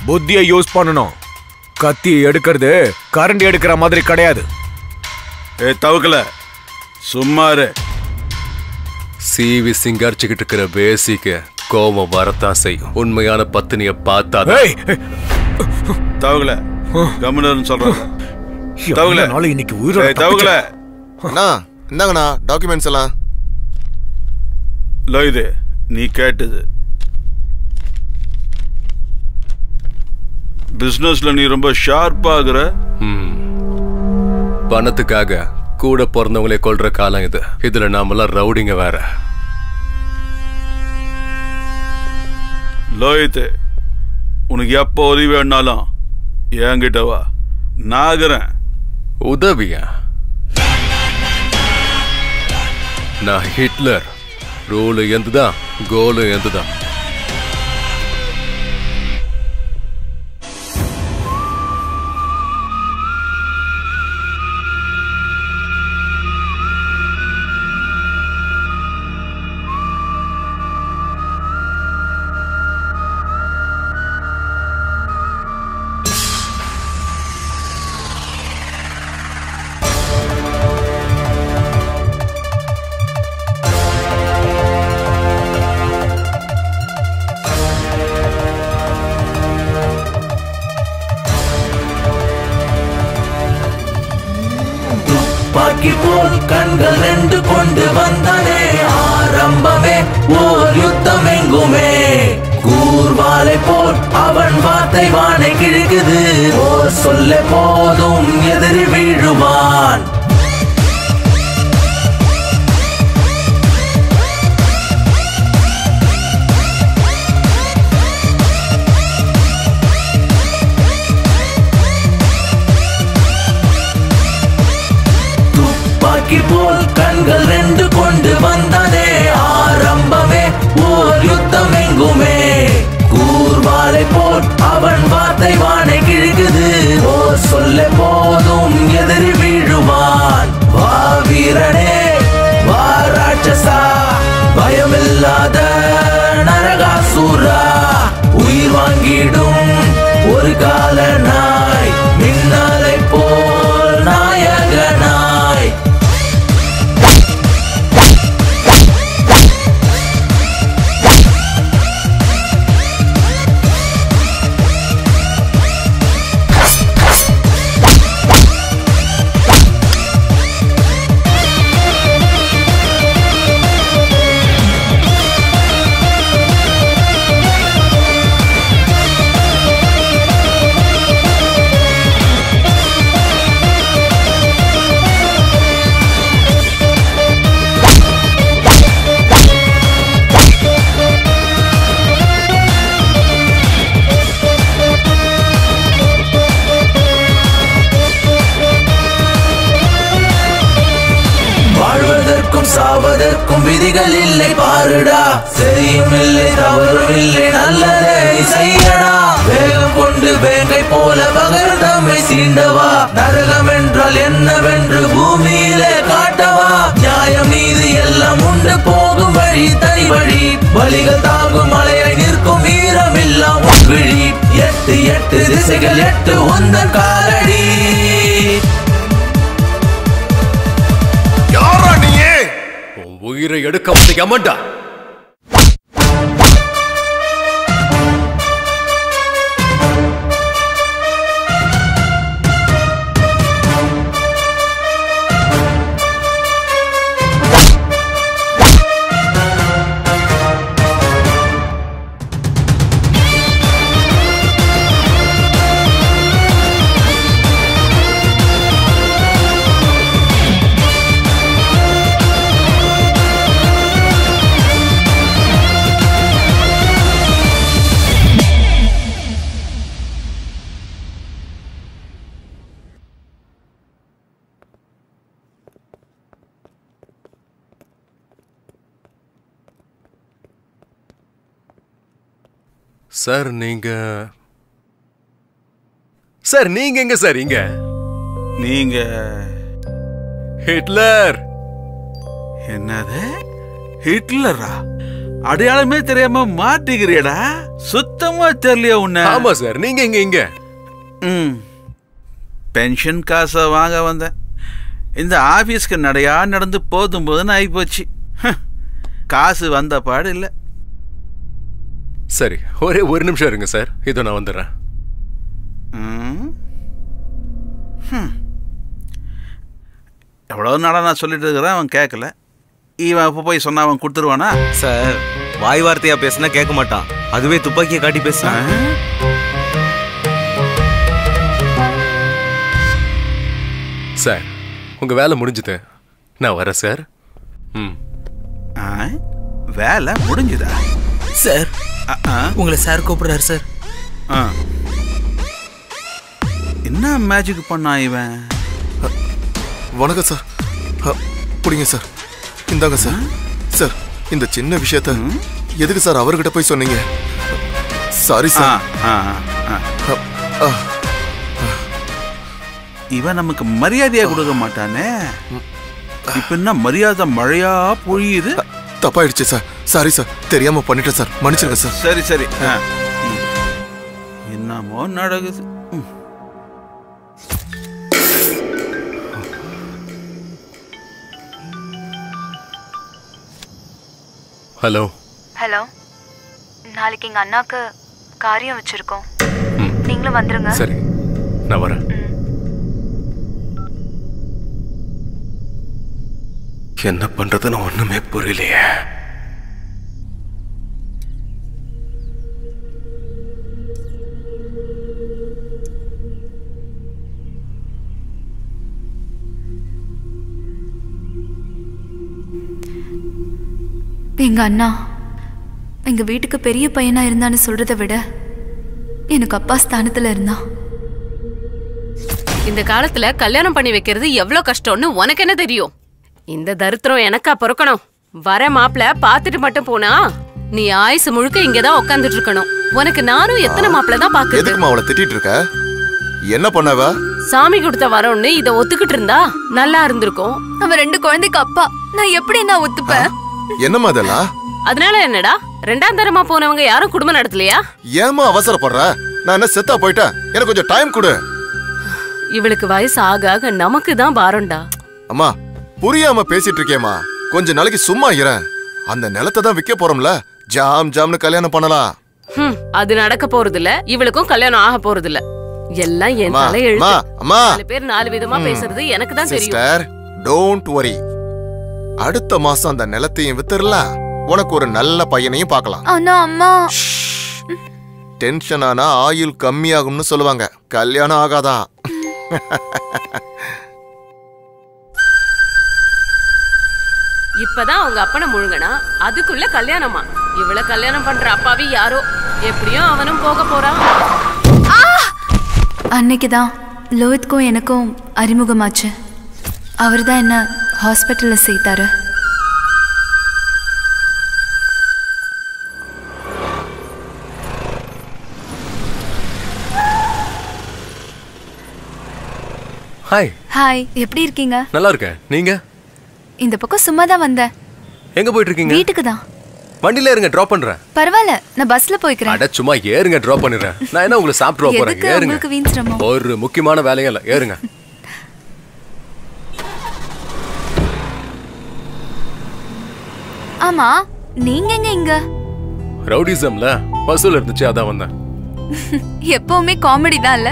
புத்தியை யூஸ் பண்ணணும். கத்தியை எடுக்கிறது கரண்டி எடுக்கிற மாதிரி கிடையாது. தவக்கல சும்மாரு. சிவி சிங்காரிச்சுக்கிட்டு இருக்கிற பேசிக்கு கோபம் வரத்தான் செய்யும். உண்மையான பத்தினிய பார்த்தா தவக்கல கவர்னர் சொல்றேன். தவக்கல இன்னைக்கு உயிரோட தவக்கல இந்தாங்கண்ணா டாக்குமெண்ட்ஸ் எல்லாம். லோயுது நீ கேட்டது பிசினஸ்ல நீ ரொம்ப ஷார்ப்பாகிற. பணத்துக்காக கூட பிறந்தவங்களே கொல்ற காலம் இது. இதுல நாமெல்லாம் ரவுடிங்க வேற. லோயித்து உனக்கு எப்போ உதவி வேணாலும் என்கிட்ட வா, நாகிறேன். உதவியா? நான் ஹிட்லர். ரூலு எந்துதான், கோலு எந்துதான். போல் கண்கள் ரெண்டு கொண்டு வந்தானே ஆரம்பமே ஓர் யுத்தம் எங்குமே. கூர்வாலை போல் அவன் வார்த்தை வானை கிழக்குது. ஓர் சொல்ல போதும் எதிரி வீழுவான். போல் கண்கள் ரெண்டு கொண்டு வந்தானே ஆரம்பமே ஓர் யுத்தம் எங்குமே. கூர்வாலை போல் அவன் வார்த்தை வானை கிழக்குது. ஓர் சொல்ல போதும் எதிரி வீழுவான். வா வீரனே வா ராட்சசா, பயமில்லாத நரகாசூரா. உயிர் வாங்கிடும் ஒரு கால நாய், மின்னலை போல் நாயகனாய். சாவதற்கும் விதிகள் இல்லை பாருடா. சரியும் இல்லை தவறும் இல்லை, நல்லதே செய்யடா. வேகம் கொண்டு வேங்கை போல பகர் தம்மை சீண்டவா. நரகம் என்றால் என்னவென்று பூமியிலே காட்டவா. நியாயம் நீதி எல்லாம் உண்டு போகும் வழி தனி வழி. வழிகள் தாங்கும் மலையை நிற்கும் வீரமில்லாம் விழி. 8 திசைகள் 8 உந்த காலடி. உயிரை எடுக்க முடியாமண்டா. சார் நீங்க சார் நீங்க எங்க சார் இங்க? நீங்க ஹிட்லர். என்னது ஹிட்லரா? அடையாளமே தெரியாம மாட்டிக்கிறியடா. சுத்தமா தெரியலையா உன்ன? ஆமா சார். நீங்க எங்க இங்க? பென்ஷன் காசை வாங்க வந்தேன். இந்த ஆபீஸ்க்கு நடையா நடந்து போதுன்னு ஆகிப்போச்சு. காசு வந்த பாடு இல்லை. சரி, ஒரே ஒரு நிமிஷம் இருங்க சார், இதோ நான் வந்துடுறேன். எவ்வளோ நாளாக நான் சொல்லிட்டு இருக்கிறேன், அவன் கேட்கல. இவன் இப்போ போய் சொன்னா அவன் கொடுத்துருவானா? சார் வாய் வார்த்தையா பேசினா கேட்க மாட்டான், அதுவே துப்பாக்கியை காட்டி பேசுறான். சார் உங்க வேலை முடிஞ்சுது, நான் வரேன் சார். வேலை முடிஞ்சுதா சார்? உங்களை சார் கூப்பிடுறாரு சார். என்ன மேஜிக் பண்ணா இவன்? வணக்கம் சார். பிடிங்க சார், இந்தாங்க சார். சார் இந்த சின்ன விஷயத்த எதுக்கு சார் அவர்கிட்ட போய் சொன்னீங்க? Sorry sir. இவன் நமக்கு மரியாதையா கொடுக்க மாட்டானே. இப்ப என்ன மரியாதை மழையா பொழியுது? தப்பாயிடுச்சு சார். சாரி சார், தெரியாம பண்ணிட்டேன் சார், மன்னிச்சிருங்க சார். சரி சரி. என்னமோ நடக்குது. ஹலோ. ஹலோ, நாளைக்கு எங்க அண்ணாக்கு காரியம் வச்சிருக்கோம், நீங்களும் வந்துருங்க. சரி, நான் வரேன். என்ன பண்றதுன்னு ஒண்ணுமே புரியலையே. எங்க அண்ணா எங்க வீட்டுக்கு பெரிய பையனா இருந்தான்னு சொல்றதை விட எனக்கு அப்பா ஸ்தானத்துல இருந்தான். இந்த காலத்துல கல்யாணம் பண்ணி வைக்கிறது எவ்வளவு கஷ்டம்னு உனக்கு என்ன தெரியும்? இந்த தரித்திரம் எனக்கா பொறுக்கணும்? வர மாப்பிள்ள பாத்துட்டு மட்டும் போனா நீ ஆயுசு முழுக்க இங்கதான் உட்காந்துட்டு இருக்கணும். உனக்கு நானும் எத்தனை மாப்பிள்ள தான் பாக்குறது. எதுக்குமா அவளை திட்டிட்டு இருக்க? என்ன பண்ணவ? சாமி கொடுத்த வரோன்னு இத ஒத்துக்கிட்டு இருந்தா நல்லா இருந்திருக்கும். அவன் 2 குழந்தைக்கு அப்பா, நான் எப்படி நான் ஒத்துப்பேன்? என்னமா அதெல்லாம்? அதனால என்னடா, 2ஆம் தரமா போனவங்க யாரும் குடும்பம் நடத்தலையா? ஏமா அவசரப்படுற? நான் என்ன செத்தா போயிட்டேன்? எனக்கு கொஞ்சம் டைம் கொடு. இவளுக்கு வயசு ஆக ஆக நமக்கு தான் பாரம்டா. அம்மா புரியாம பேசிட்டு இருக்கேமா, கொஞ்ச நாளைக்கு சும்மா இறேன். அந்த நிலத்தை தான் விற்க போறோம்ல, ஜாம்னு கல்யாணம் பண்ணலாம். அது நடக்க போறது இல்ல, இவளுக்கும் கல்யாணம் ஆக போறது இல்ல. எல்லாம் என் தலை எழுத்து. 4 பேர் 4 விதமா பேசுறது எனக்கு தான் தெரியும். சிஸ்டர் டோன்ட் வரி, அடுத்த மாசம் அந்த நிலத்தையும் வித்துறலாம், உனக்கு ஒரு நல்ல பையனையும் பார்க்கலாம். ஆனா அம்மா, டென்ஷன் ஆனா ஆயுள் கம்மியாகும்னு சொல்லுவாங்க, கல்யாணம் ஆகாதான். இப்பதான் அவங்க அப்பனை முழுங்கனா அதுக்குள்ள கல்யாணமா? இவள கல்யாணம் பண்ற அப்பாவி யாரோ, எப்படியும் அவனும் போக போறான். அன்னைக்குதான் லோஹித்க்கும் எனக்கும் அறிமுகமாச்சு. அவர் தான் என்ன ஹாஸ்பிட்டல்ல சேர்த்தாரு. ஹாய். ஹாய், எப்படி இருக்கீங்க? நல்லா இருக்கேன். நீங்க? இந்த பக்கம் சும்மா தான் வந்தேன். எங்க போயிட்டு இருக்கீங்க? வீட்டுக்கு தான். வண்டியில ஏறுங்க, டிராப் பண்றேன். பரவாயில்ல, நான் பஸ்ல போய்க்கிறேன். அட சும்மா ஏறுங்க, டிராப் பண்ணிடுறேன். நான் என்ன உங்களை சாப்பிட்டு போறேன்? எதுக்கு ஏறுங்க. உங்களுக்கு வீண் சிரமம்? ஒரு முக்கியமான வேலையும் இல்ல, ஏறுங்க. ஆமா, நீங்க எங்க இங்க? ரவுடிசம்ல வசூல் இருந்துச்சு, அதான் வந்தேன். எப்பவுமே காமெடி தான் இல்ல?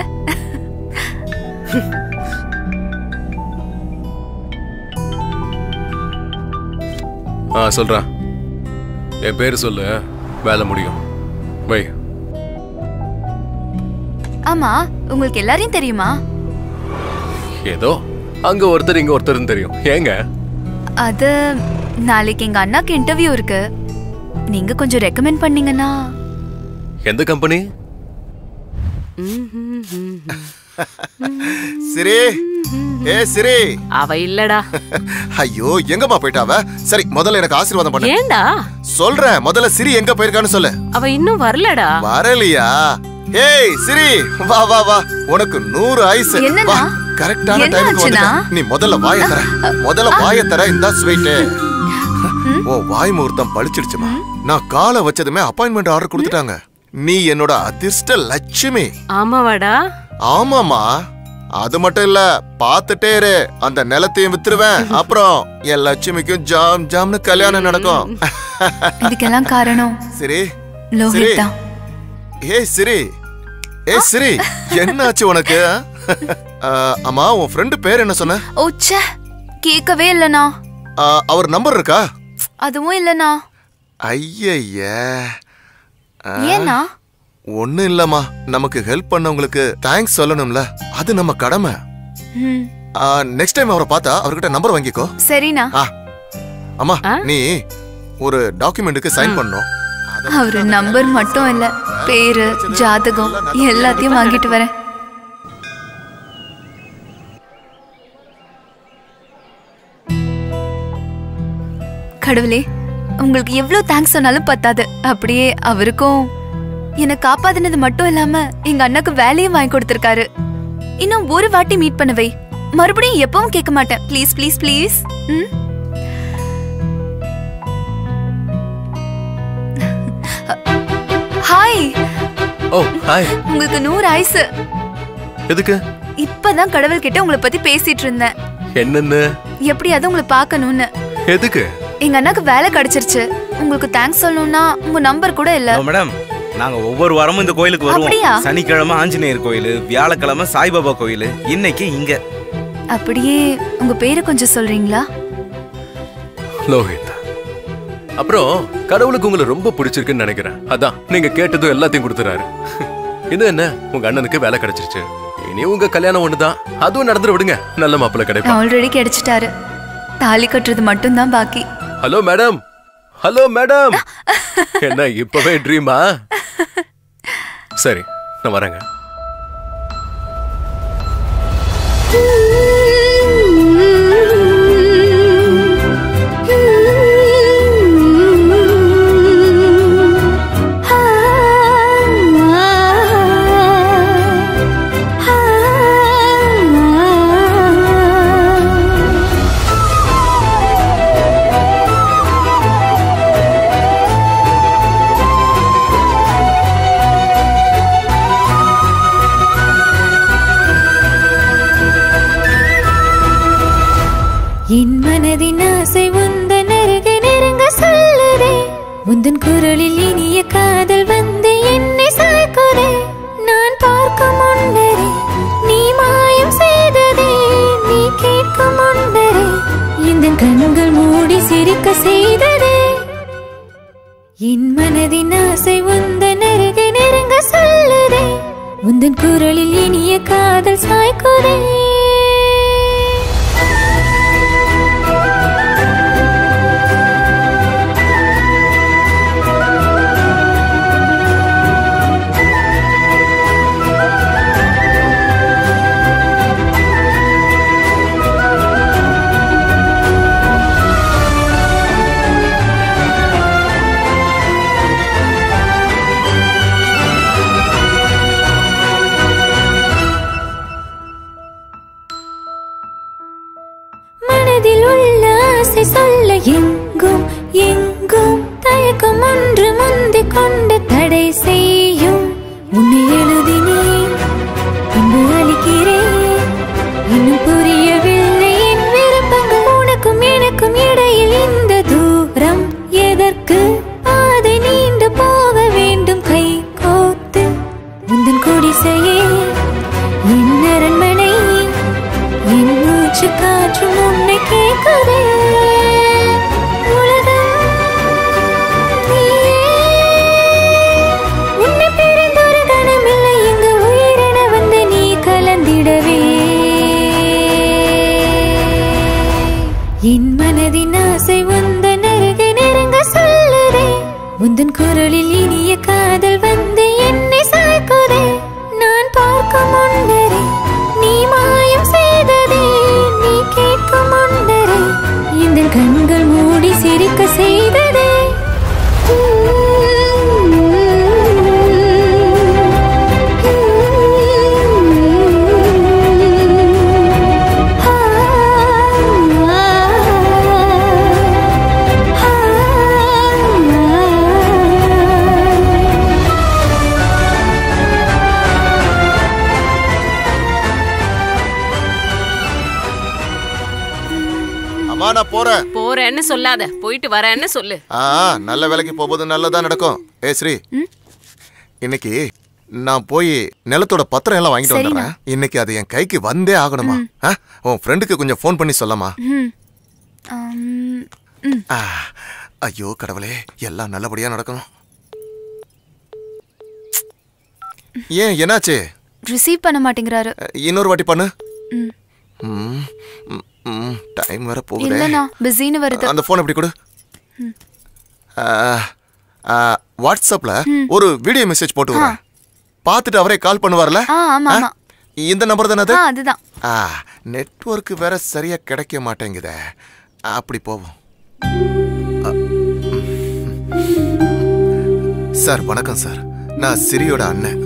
சொல்றேன். என் பேரு சொல்லு, வேலை முடியும். வை. ஆமா, உங்களுக்கு எல்லாரையும் தெரியுமா? ஏதோ அங்க ஒருத்தர் இங்க ஒருத்தர்னு தெரியும். ஏங்க? அது நாளைக்கு எங்க அண்ணாக்கு இன்டர்வியூ இருக்கு, நீங்க கொஞ்சம் ரெக்கமெண்ட் பண்ணீங்கன்னா. எந்த கம்பெனி? சரி ஏ சிரி. அவ இல்லடா. ஐயோ எங்கம்மா போயிட்டாவ? சரி முதல்ல எனக்கு ஆசீர்வாதம் பண்ணு. ஏண்டா? சொல்றேன், முதல்ல சிரி எங்க போயிருக்கான்னு சொல்லு. அவ இன்னும் வரலடா. வரலையா? ஏய் சிரி, வா வா வா, உனக்கு 100 ஆயுசு. வா, கரெக்டான டைமுக்கு வந்துட்ட. நீ முதல்ல வாயை தர. முதல்ல வாயை தர. இந்த ஸ்வீட். ஓ வாய் முகூர்த்தம் பழிச்சிடுச்சுமா. நான் காலை வச்சதுமே அப்பாயின்மெண்ட் ஆர்டர் கொடுத்துட்டாங்க. நீ என்னோட அதிர்ஷ்ட லட்சுமி. ஆமாவாடா? ஆமாமா. அது மட்டும் இல்ல, பாத்துட்டே இரு, அந்த நிலத்தையும் வித்துருவேன். அப்புறம் என் லட்சுமிக்கும் ஜாம் ஜாம்னு கல்யாணம் நடக்கும். இதுக்கெல்லாம் காரணம் சரி லோஹித் தான். ஏய் சிரி, ஏய் சிரி, என்னாச்சு உனக்கு? அம்மா உன் ஃப்ரெண்டு பேர் என்ன சொன்ன? ஓச்சே, கேட்கவே இல்லனா. அவர் நம்பர் இருக்கா? அதுவும் இல்லனா. ஐயய்ய. ஏன்னா? ஒண்ணும் இல்லம்மா, நமக்கு ஹெல்ப் பண்ணவங்களுக்கு தேங்க்ஸ் சொல்லணும்ல, அது நம்ம கடமை. நெக்ஸ்ட் டைம் அவரை பார்த்தா அவர்கிட்ட நம்பர் வாங்கிக்கோ. சரிண்ணா. அம்மா நீ ஒரு டாக்குமெண்ட்டுக்கு சைன் பண்ணணும். அவரு நம்பர் மட்டும் இல்ல, பேரு ஜாதகம் எல்லாத்தையும் வாங்கிட்டு வரேன். கடவுளே, உங்களுக்கு எவ்வளவு தேங்க்ஸ் சொன்னாலும் பத்தாது. அப்படியே அவருக்கும் என்னை காப்பாத்தினது மட்டும் இல்லாம எங்க அண்ணாக்கு வேலையும் வாங்கி கொடுத்திருக்காரு. இன்னும் ஒரு வாட்டி மீட் பண்ணவை, மறுபடியும் எப்பவும் கேட்க மாட்டேன். Please please please. Hi. Oh hi. உங்களுக்கு 100 ஆயுசு. எதுக்கு? இப்பதான் கடவுள் கிட்ட உங்களை பத்தி பேசிட்டு இருந்தேன். என்னன்னு? எப்படியாவது உங்களை பார்க்கணும்னு. எதுக்கு? எங்க அண்ணாக்கு வேலை கிடைச்சிருச்சு. உங்களுக்கு தேங்க்ஸ் சொல்லணும்னா உங்க நம்பர் கூட இல்ல. மேடம், நாங்க ஒவ்வொரு வாரமும் இந்த கோயிலுக்கு வருவோம். சனிக்கிழமை ஆஞ்சநேயர் கோயில், வியாழக்கிழமை சாய்பாபா கோயில், இன்னைக்கு இங்க. அப்படியே உங்க பேரை கொஞ்சம் சொல்றீங்களா? லோஹித். அப்புறம் கடவுளுக்கு உங்களை ரொம்ப பிடிச்சிருக்குன்னு நினைக்கிறேன். அதான் நீங்க கேட்டதும் எல்லாத்தையும் கொடுத்துறாரு. இது என்ன, உங்க அண்ணனுக்கு வேலை கிடைச்சிருச்சு. இனி உங்க கல்யாணம் ஒண்ணுதான், அதுவும் நடந்துட விடுங்க. நல்ல மாப்பிள்ளை கிடைக்கும். ஆல்ரெடி கிடைச்சிட்டாரு, தாலி கட்டுறது மட்டும் தான் பாக்கி. Hello madam. Hello madam. என்ன இப்பவே ட்ரீமா? சரி, நான் வரேங்க. என் மனதின் ஆசை உந்தன் அருகே நெருங்க சொல்லுதே. உந்தன் குரலில் இனிய காதல் வந்து என்னை சாய்க்குதே. நான் பார்க்கும் முன்னரே நீ மாயம் செய்ததே. நீ கேட்கும் முன்னரே இந்த கண்கள் மூடி சிரிக்க செய்ததே. என் மனதின் ஆசை உந்தன் அருகே நெருங்க சொல்லுதே. உந்தன் குரலில் இனிய காதல் சாய்க்குதே. சொல்ல எங்கும் எங்கும் தயக்கம் ஒன்று முந்திக் கொண்டு தடை செய்யும். உன்னை எழுதினேன், பின்பு அளிக்கிறேன். இன்னும் புரியவில்லை என் விருப்பங்கள். உனக்கும் எனக்கும் இடையில் இந்த தூரம் எதற்கு? அதை நீண்டு போக வேண்டும் கை கோத்து. உந்தன் குடிசையே என் அரண்மனை, என் மூச்சு காற்றும் உன்னை கேட்குதே. என் மனதின் ஆசை உந்தன் அருகே நெருங்க சொல்லுதே. உந்தன் குரலில் இனிய காதல் வந்து என்னை சாய்க்குதே. நான் பார்க்கும் முன்னரே நீ மாயம் செய்ததே. நான் போறேன். போறேன்னு சொல்லாத, போயிட்டு வரேன்னு சொல்லு. நல்ல வேலைக்கு போகும்போது நல்லதா நடக்கும். ஸ்ரீ, இன்னைக்கு நான் போய் நிலத்தோட பத்திரம் எல்லாம் வாங்கிட்டு வந்துடுறேன். இன்னைக்கு அது என் கைக்கு வந்தே ஆகணுமா? உன் ஃப்ரெண்டுக்கு கொஞ்சம் ஃபோன் பண்ணி சொல்லமா? ஐயோ கடவுளே, எல்லாம் நல்லபடியா நடக்கணும். ஏன் என்னாச்சு? ரிசீவ் பண்ண மாட்டேங்கிறாரு. இன்னொரு வாட்டி பண்ணு. டைம் வேற போகுது. இல்லனா பிஸின்னு வருது. அந்த ஃபோன் எப்படி கொடு. வாட்ஸ்அப்ல ஒரு வீடியோ மெசேஜ் போட்டு வரேன். பார்த்துட்டு அவரே கால் பண்ணுவார்ல? ஆமா ஆமா. இந்த நம்பர் தானே அது? அதுதான். நெட்வொர்க் வேற சரியா கிடைக்க மாட்டேங்குதே. அப்படி போவோம். சார் வணக்கம் சார். நான் சிரியோட அண்ணன்.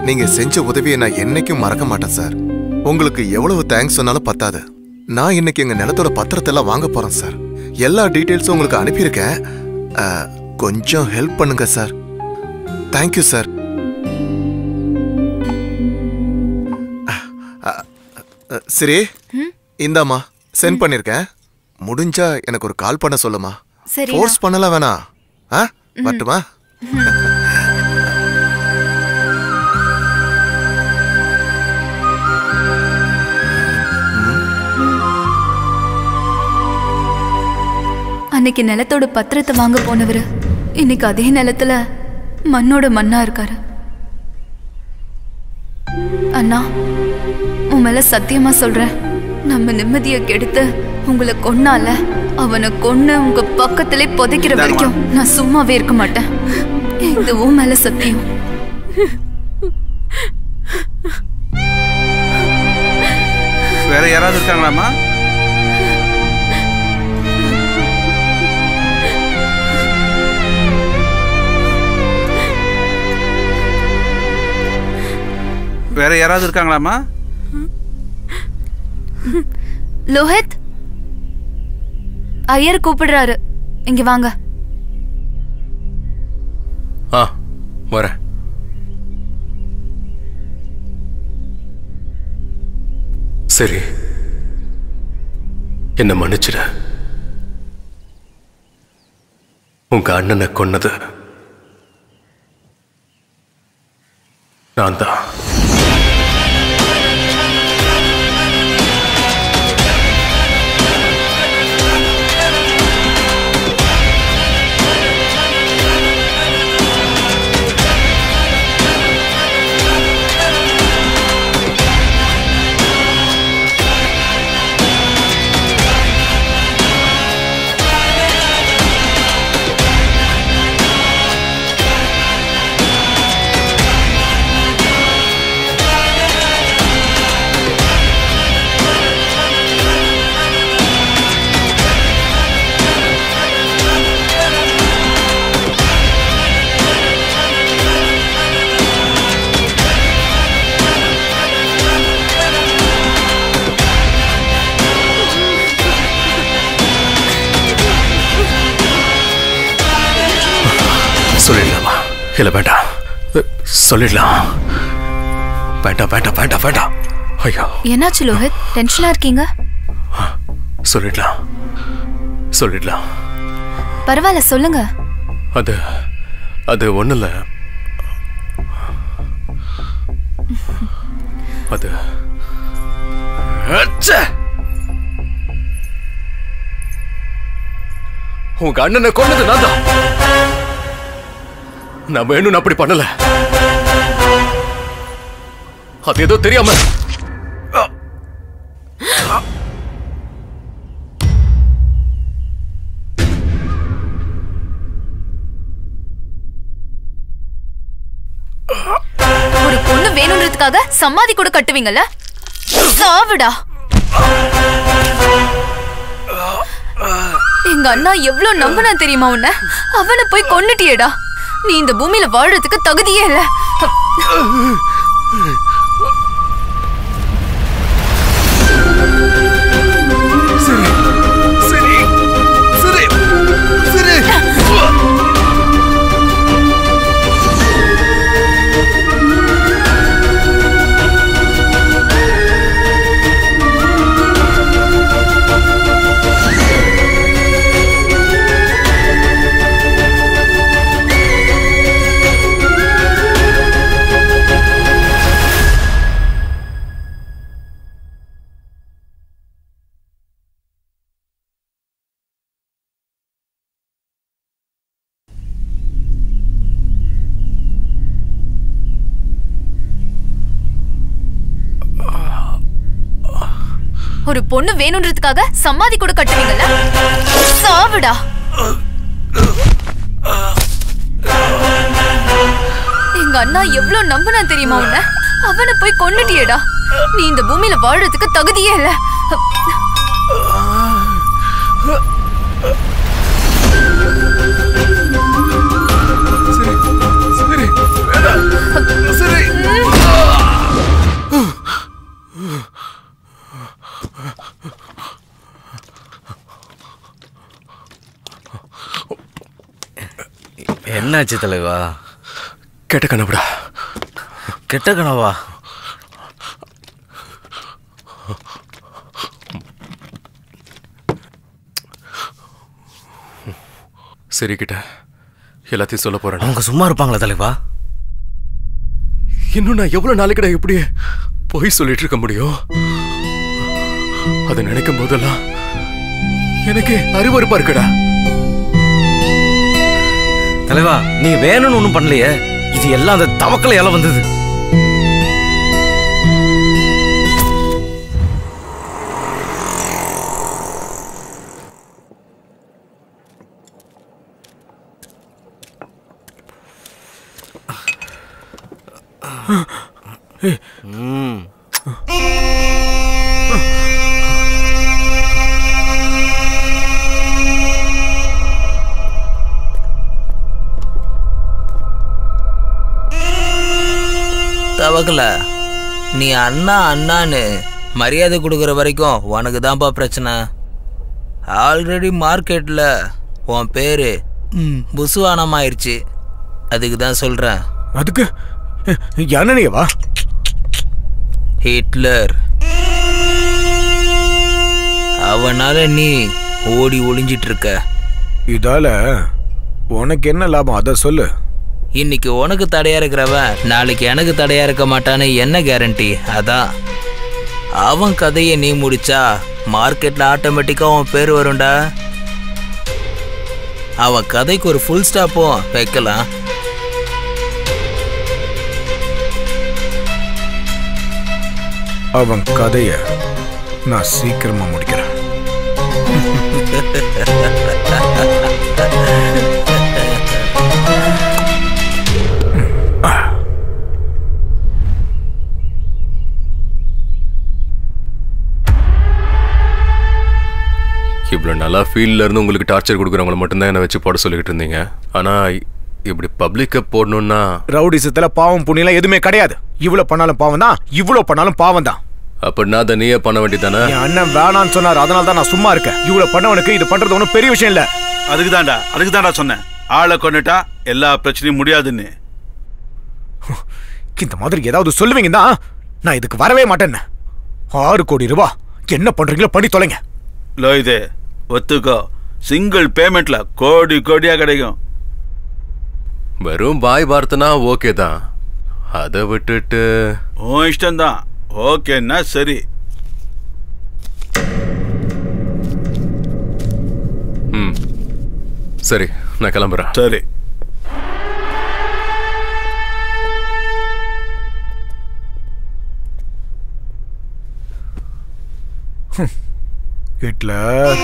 நீங்க செஞ்ச உதவியை நான் என்னைக்கும் மறக்க மாட்டேன் சார். உங்களுக்கு எவ்வளவு தேங்க்ஸ் சொன்னாலும் பத்தாது. நான் இன்னைக்கு எங்க நிலத்தோட பத்திரத்தை எல்லாம் வாங்க போறேன் சார். எல்லா டீடைல்ஸும் உங்களுக்கு அனுப்பியிருக்கேன். கொஞ்சம் ஹெல்ப் பண்ணுங்க சார். Thank you sir. சரி, இந்தாமா சென்ட் பண்ணிருக்கேன். முடிஞ்சா எனக்கு ஒரு கால் பண்ண சொல்லுமா. ஃபோர்ஸ் பண்ணலாம் வேணாம். வரட்டுமா? அன்னைக்கு நிலத்தோட பத்திரத்தை வாங்க போனவரு இன்னைக்கு அதே நிலத்துல மண்ணோட மண்ணா இருக்காரு. அண்ணா, உன் மேல சத்தியமா சொல்றேன், நம்ம நிம்மதியை கெடுத்து உங்களை கொன்னால அவனை கொன்னு உங்க பக்கத்திலே புதைக்கிற வரைக்கும் நான் சும்மாவே இருக்க மாட்டேன். இது உன் மேல சத்தியம். வேற யாராவது இருக்காங்களாமா? வேற யாராவது இருக்காங்களாமா? லோஹித், ஐயர் கூப்பிடுறாரு, இங்க வாங்க. வரேன். சரி, என்ன மன்னிச்சிட. உங்க அண்ணனை கொன்னது நான் தான். சொல்லிடலாமா? இல்ல வேண்டாம், சொல்லிடலாம். வேண்டாம் வேண்டாம் வேண்டாம் வேண்டாம். ஐயோ, என்னாச்சு லோஹித், டென்ஷனா இருக்கீங்க? சொல்லிடலாம் சொல்லிடலாம். பரவாயில்ல, சொல்லுங்க. அது ஒண்ணு இல்ல. அது உங்க அண்ணனை கொன்னது நான் தான். நான் வேணும்னு அப்படி பண்ணல. அது ஏதோ தெரியாம. ஒரு பொண்ணு வேணும்ன்றதுக்காக சமாதி கூட கட்டுவீங்கல்ல? சாவுடா. எங்க அண்ணா எவ்வளவு நம்பினா தெரியுமா உன்ன? அவனை போய் கொன்னுட்டியேடா. நீ இந்த பூமியில வாழறதுக்கு தகுதியே இல்ல. சரி சரி சரி சரி. ஒரு பொண்ணு வேணும்ன்றதுக்காக சமாதி கூட கட்டுவீங்கல்ல? சாவுடா. எங்க அண்ணா எவ்வளவு நம்பினா தெரியுமா உன்ன? அவனை போய் கொன்னுட்டியேடா. நீ இந்த பூமியில வாழறதுக்கு தகுதியே இல்ல. என்னாச்சு தலைவா? கெட்ட கனவுடா. கெட்ட கனவா? சரி கிட்ட எல்லாத்தையும் சொல்ல போறேன். அவங்க சும்மா இருப்பாங்களா தலைவா? இன்னும் நான் எவ்வளவு நாளைக்குடா இப்படியே போய் சொல்லிட்டு இருக்க முடியும்? அதை நினைக்கும் போதெல்லாம் எனக்கு அருவருப்பா இருக்குடா. தலைவா நீ வேணும்னு ஒண்ணும் பண்ணலையே. இது எல்லாம் அந்த தவக்கலை எல்லாம் வந்தது. தவக்கல, நீ அண்ணா அண்ணான்னு மரியாதை கொடுக்குற வரைக்கும் உனக்கு தான்ப்பா பிரச்சனை. ஆல்ரெடி மார்க்கெட்டில் உன் பேர் புசுவானமாயிருச்சு. அதுக்கு தான் சொல்கிறேன். அதுக்கு யானையவா? ஹிட்லர். அவனால நீ ஓடி ஒளிஞ்சிட்டு இருக்க. இதால உனக்கு என்ன லாபம் அத சொல்லு. இன்னைக்கு உனக்கு தடையா இருக்கிறவன் நாளைக்கு எனக்கு தடையா இருக்க மாட்டான்னு என்ன கேரண்டி? அதான் அவன் கதையை நீ முடிச்சா மார்க்கெட்ல ஆட்டோமேட்டிக்கா அவன் பேர் வரும்டா. அவன் கதைக்கு ஒரு ஃபுல் ஸ்டாப்பும் வைக்கலாம். அவன் கதைய நான் சீக்கிரமா முடிக்கிறேன். இவ்வளவு நல்லா ஃபீல்ட்ல இருந்து உங்களுக்கு டார்ச்சர் கொடுக்குறவங்களை மட்டும்தான் என்ன வச்சு போட சொல்லிட்டு இருந்தீங்க. ஆனா இப்படி பப்ளிக்க போடணும்னா ரவுடிசத்துல பாவம் புண்ணியெல்லாம் எதுவுமே கிடையாது. இவ்வளவு பண்ணாலும் பாவம் தான், இவ்வளவு பண்ணாலும் பாவம் தான். அப்படின்னா அதை நீயே பண்ண வேண்டியதானே? என் அண்ணன் வேணான்னு சொன்னார், அதனால தான் நான் சும்மா இருக்கேன். இவ்வளவு பண்ணவனுக்கு இது பண்றது ஒன்றும் பெரிய விஷயம் இல்ல. அதுக்கு தான்டா சொன்னேன், ஆளை கொண்டுட்டா எல்லா பிரச்சனையும் முடியாதுன்னு. இந்த மாதிரி ஏதாவது சொல்லுவீங்க தான் நான் இதுக்கு வரவே மாட்டேன்னு. 6 கோடி ரூபாய் என்ன பண்றீங்களோ பண்ணி தொலைங்க. லோயிதே ஒத்துக்கோ, சிங்கிள் பேமெண்ட்ல கோடி கோடியா கிடைக்கும். வெறும் பாய் வார்த்தைனா ஓகே தான். அதை விட்டுட்டு உன் இஷ்டம்தான். ஓகேன்னா சரி. சரி, நான் கிளம்புறேன். சரி. ஹிட்லர்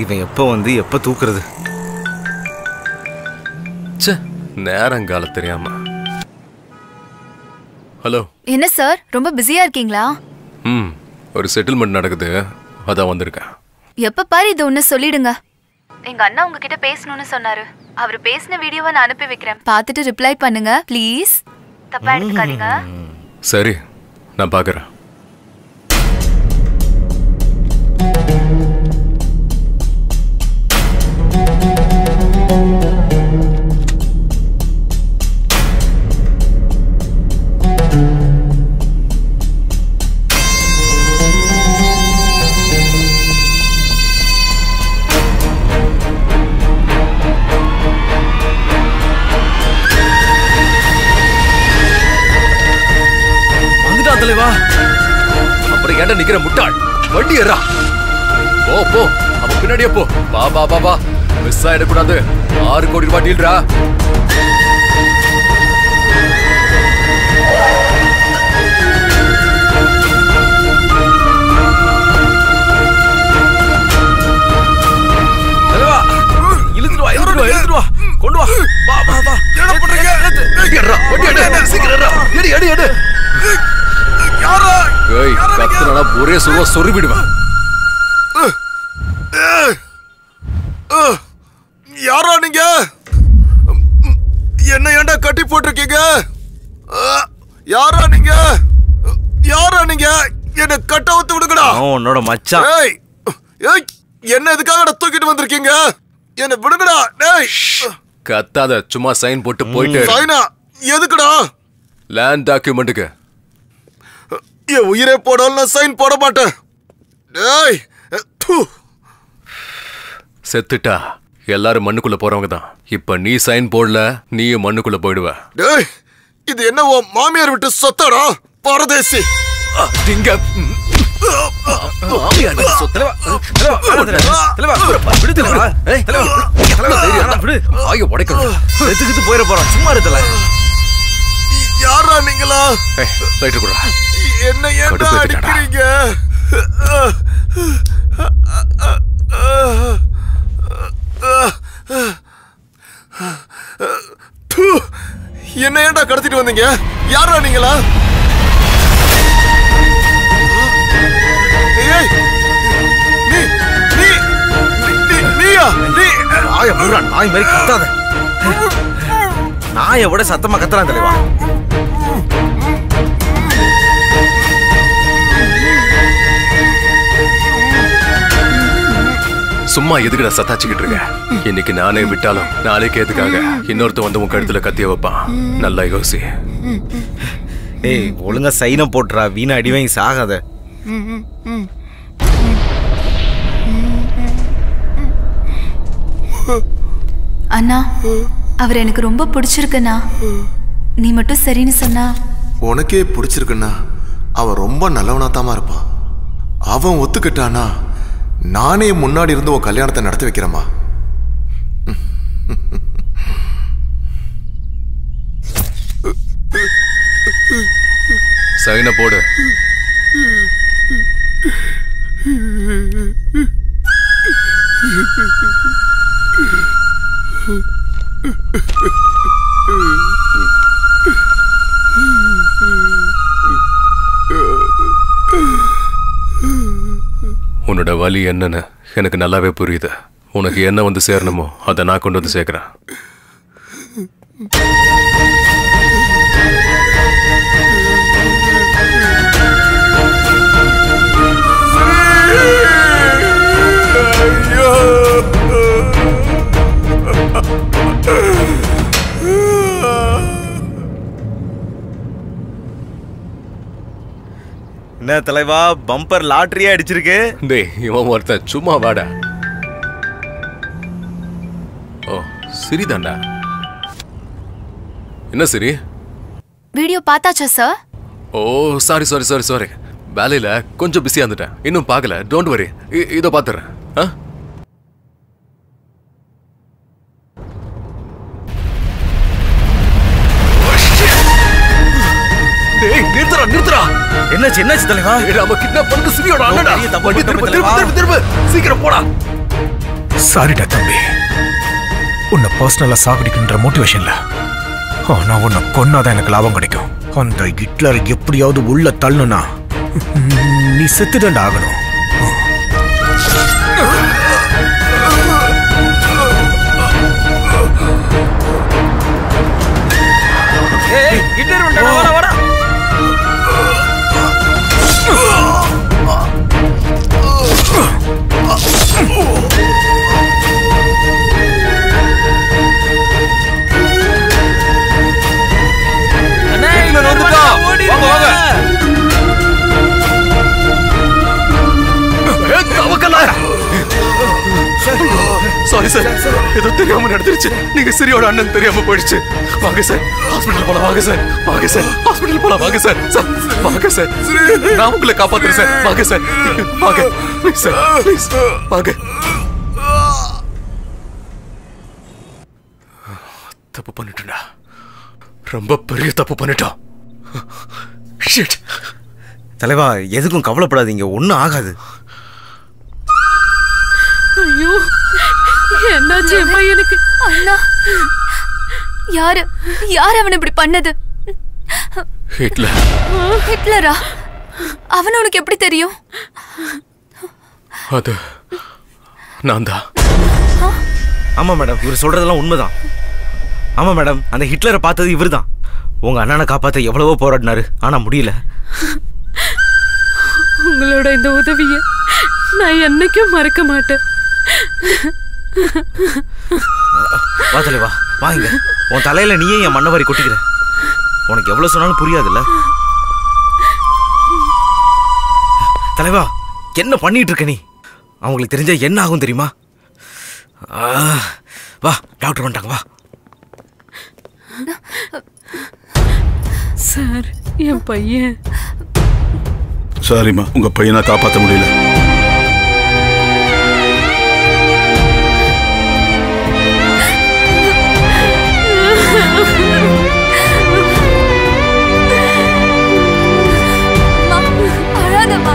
இவன் எப்ப வந்து எப்ப தூக்குறது? நேரங்கால தெரியாம. ஹலோ. என்ன சார், ரொம்ப பிஸியா இருக்கீங்களா? ஒரு செட்டில்மெண்ட் நடக்குது, அதான் வந்திருக்கேன். எப்ப பாரு இது ஒண்ணு சொல்லிடுங்க. எங்க அண்ணா உங்ககிட்ட பேசணும்னு சொன்னாரு. அவர் பேசின வீடியோவை நான் அனுப்பி வைக்கிறேன், பார்த்துட்டு ரிப்ளை பண்ணுங்க ப்ளீஸ். தப்பா எடுத்துக்காதீங்க. சரி, நான் பாக்குறேன். ஏன்டா நிக்கிற முட்டாள்? வண்டி ஏறா. போ போ, அவன் பின்னாடியே போ. வா வா வா வா, மிஸ் ஆயிடக்கூடாது. 6 கோடி ரூபாய் டீல்ரா. இழுத்துருவா கொண்டு வா. வா வா வா. என்ன பண்றீங்க? ஏறா, வண்டி எடு, சீக்கிரம் ஏறா. எடு எடு எடு. யாரா? ஏய், கத்துறனா ஒரே சுருவா சொறி விடுவேன். யாரா நீங்க? என்ன ஏண்டா கட்டி போட்டிருக்கீங்க? யாரா நீங்க? யாரா நீங்க? என்ன கட்ட ஊத்து விடுங்கடா. உன்னோட மச்சான். ஏய் ஏய், என்ன எதுக்காக தூக்கிட்டு வந்திருக்கீங்க? என்ன விடுங்கடா. டேய், கத்தாத, சும்மா சைன் போட்டு போயிட்டு. சைனா எதுக்குடா? லேண்ட் டாக்குமெண்ட்டுக்கு. என் உயிரே போடாலும் நான் சைன் போட மாட்டேன். டேய், செத்துட்டா எல்லாரும் மண்ணுக்குள்ள போறவங்க தான். இப்ப நீ சைன் போடல, நீயும் மண்ணுக்குள்ள போயிடுவ. டேய், இது என்ன உன் மாமியார் விட்டு சொத்தடா பரதேசி. திங்க போயிட போறான். சும்மா இருக்கல. யாரா நீங்களா? என்ன ஏன்டா அடிக்கிறீங்க? என்ன ஏன்டா கடத்திட்டு வந்தீங்க? யாரா நீங்களா? நாய் மாதிரி கத்தாத. நாயை விட சத்தமா கத்துறான் தலைவா. சும்மா எதுக்குடா சத்தாச்சுக்கிட்டு இருக்க? இன்னைக்கு நானே விட்டாலும் நாளைக்கு எதுக்காக இன்னொருத்த வந்து உன் கழுத்துல கத்திய வைப்பான். நல்லா யோசி. ஏய், ஒழுங்கா சைனை போட்டுறா. வீணா அடி வாங்கி சாகாத. அண்ணா, அவர் எனக்கு ரொம்ப பிடிச்சிருக்குண்ணா. நீ மட்டும் சரின்னு சொன்னா. உனக்கே பிடிச்சிருக்குன்னா அவன் ரொம்ப நல்லவனாத்தாமா இருப்பான். அவன் ஒத்துக்கிட்டானா நானே முன்னாடி இருந்து உன் கல்யாணத்தை நடத்தி வைக்கிறேம்மா. சைனை போடு. உன்னோட வலி என்னன்னு எனக்கு நல்லாவே புரியுது. உனக்கு என்ன வந்து சேரணுமோ அதை நான் கொண்டு வந்து சேர்க்கிறேன். என்ன தலைவா, பம்பர் லாட்டரியா அடிச்சிருக்கு? டேய், இவன் ஒருத்தன் சும்மா வாடா. ஓ, சரிதான்டா. என்ன சரி? வீடியோ பார்த்தாச்சா சார்? ஓ, சாரி சாரி சாரி சாரி. வேலையில கொஞ்சம் பிஸியா இருந்துட்டேன். இன்னும் பார்க்கல. டோன்ட் வரி, இதோ பார்த்துறேன். நிறுத்துறா நிறுத்துறா. என்னாச்சு என்னாச்சு தலைவா? நாம கிட்னாப் பண்ணது சிரியோட அண்ணடா. வண்டி திரும்ப சீக்கிரம் போடா. சாரிடா தம்பி, உன்னை பர்சனலா சாகடிக்கின்ற மோட்டிவேஷன்ல. ஆனா உன்னை கொன்னாதான் எனக்கு லாபம் கிடைக்கும். அந்த ஹிட்லர் எப்படியாவது உள்ள தள்ளணும்னா நீ செத்துடண்டா ஆகணும். ஹிட்லர் வந்துட்டான். வாடா வாடா. சாரி சார், ஏதோ தெரியாம நடந்துருச்சு. நீங்க சிரியோட அண்ணன் தெரியாம போயிடுச்சு. வாங்க சார், ஹாஸ்பிடல் போலாம். வாங்க சார், வாங்க சார், ஹாஸ்பிடல் போலாம். வாங்க சார், வாங்க சார், நான் உங்களை காப்பாத்துறேன் சார். வாங்க சார், வாங்க ப்ளீஸ் சார், ப்ளீஸ் வாங்க. தப்பு பண்ணிட்டா, ரொம்ப பெரிய தப்பு பண்ணிட்டோம். தலைவா, எதுக்கும் கவலைப்படாதீங்க, ஒன்றும் ஆகாது. ஐயோ, என்னாச்சு என் பையனுக்கு? அண்ணா, யாரு அவன் இப்படி பண்ணது? ஹிட்லரா? அவன் உனக்கு எப்படி தெரியும்? அது நான் தான். ஆமா மேடம், இவர் சொல்றதெல்லாம் உண்மைதான். ஆமா மேடம், அந்த ஹிட்லரை பார்த்தது இவர் தான். உங்க அண்ணனை காப்பாத்த எவ்வளவோ போராடினாரு, ஆனா முடியல. உங்களோட இந்த உதவிய நான் என்னைக்கும் மறக்க மாட்டேன். வா தலைவா, வாங்க. உன் தலையில நீயே என் மண்ணவாரி கொட்டிக்கிற. உனக்கு எவ்வளவு சொன்னாலும் புரியாதுல்ல தலைவா. என்ன பண்ணிட்டு இருக்க நீ? அவங்களுக்கு தெரிஞ்சா என்ன ஆகும் தெரியுமா? வா, டாக்டர் வந்துட்டாங்க, வா. சார், என் பையன். சாரிம்மா, உங்க பையனை காப்பாற்ற முடியல. அழாதம்மா.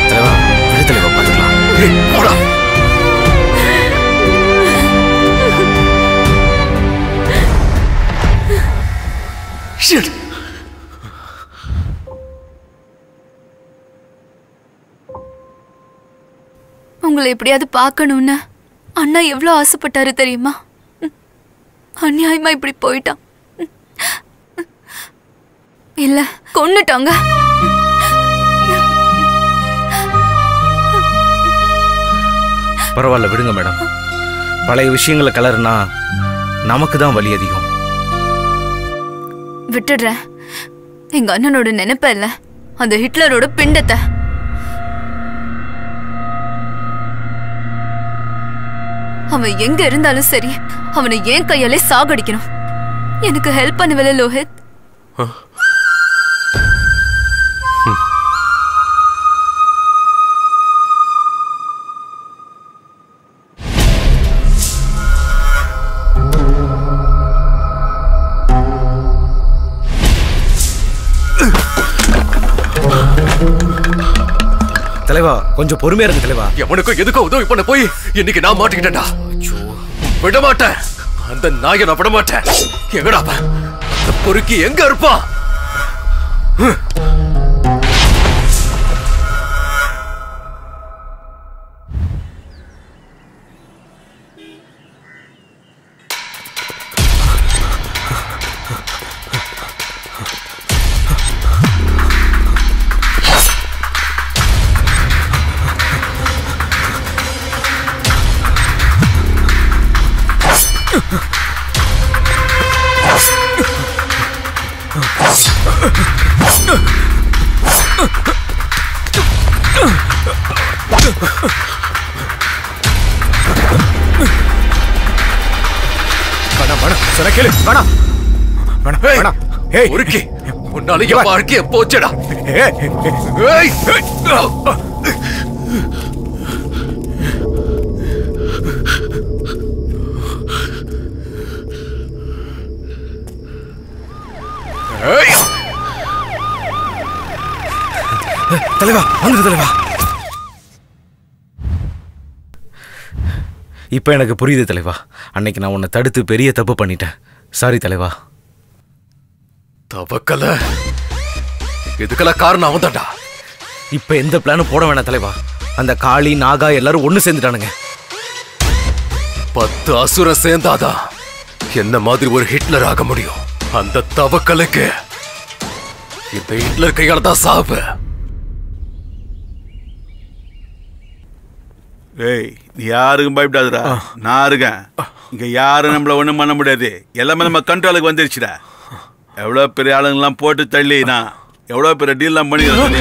தலைவா, விடு தலைவா, பார்த்துக்கலாம். போடா. உங்களை எப்படியாவது பார்க்கணும்னு அண்ணா எவ்வளவு ஆசைப்பட்டாரு தெரியுமா? அநியாயமா இப்படி போயிட்டான். இல்ல, கொன்னுட்டாங்க. பரவாயில்ல, விடுங்க மேடம். பழைய விஷயங்களை கலர்னா நமக்கு தான் வலி அதிகம். விட்டுடுறேன். எங்க அண்ணனோட நினைப்ப இல்ல, அந்த ஹிட்லரோட பிண்டத்தை. அவன் எங்க இருந்தாலும் சரி, அவனை ஏன் கையாலே சாகடிக்கணும். எனக்கு ஹெல்ப் பண்ணுவல லோஹித்? தலைவா, கொஞ்சம் பொறுமையா இருக்கு தலைவா. எவனுக்கும் எதுக்கும் உதவி பண்ண போய் இன்னைக்கு நான் மாட்டிக்கிட்டேன்டா. விட மாட்டேன், அந்த நாயை நான் விட மாட்டேன். எங்கடா அந்த பொறுக்கி எங்க இருப்பான்? உன்னால என் வாழ்க்கைய போச்சடா. தலைவா, வந்துரு தலைவா. இப்ப எனக்கு புரியுது தலைவா. அன்னைக்கு நான் உன்னை தடுத்து பெரிய தப்பு பண்ணிட்டேன். சாரி தலைவா. தவக்கல, இதுக்கெல்லாம் காரணம் அவன் தான்டா. இப்ப எந்த பிளானும் போட வேணாம் தலைவா. அந்த காளி, நாகா எல்லாரும் ஒண்ணு சேர்ந்துட்டானுங்க. 10 அசுரம் சேர்ந்தாதான் என்ன மாதிரி ஒரு ஹிட்லர் ஆக முடியும். அந்த தவக்கலுக்கு இந்த ஹிட்லர் கையால தான் சாவு. ஏய், நீ யாருக்கும் பயப்படாதுடா, நான் இருக்கேன். இங்க யாரும் நம்மள ஒண்ணும் பண்ண முடியாது. எல்லாமே நம்ம கண்ட்ரோலுக்கு வந்துருச்சுடா. எவ்வளவு பெரிய ஆளுங்கெல்லாம் போட்டு தள்ளி நான் எவ்வளவு பெரிய டீல் நான் பண்ணிக்கிறேன்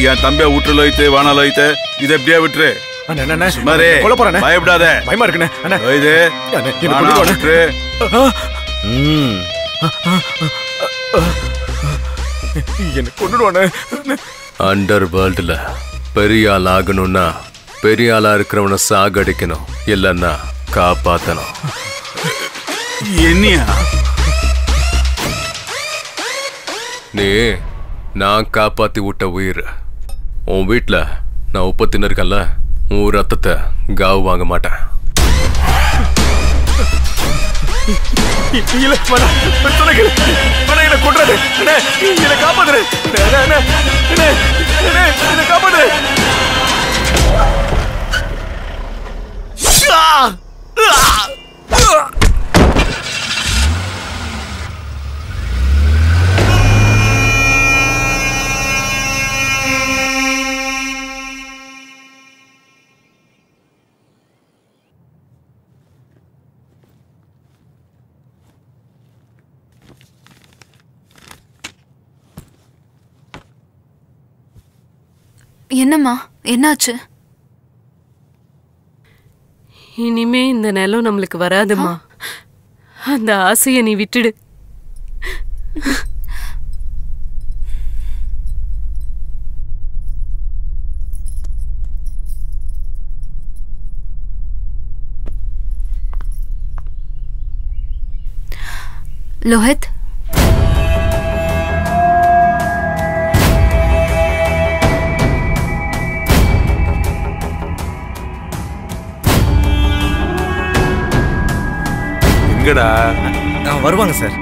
என் தம்பியா விட்டு லோயித்து வானா லோயித்து இதை எப்படியா விட்டுரு பயப்படாத பயமா இருக்குண்ணே என்ன கொண்டுடுவானே. அண்டர் வேர்ல்டுல பெரிய ஆள் ஆகணும்னா பெரிய ஆளா இருக்கிறவனை சாகடிக்கணும், இல்லன்னா காப்பாத்தணும். என்னையா நீ நான் காப்பாத்தி விட்ட உயிர். உன் வீட்டுல நான் உப்பு தின்னுருக்கேன்ல, உன் ரத்தத்தை காவு வாங்க மாட்டேன். என்னம்மா, என்னாச்சு? இனிமே இந்த நிலம் நம்மளுக்கு வராதுமா. அந்த ஆசையை நீ விட்டுடு. லோஹித், வருவாங்க சார்.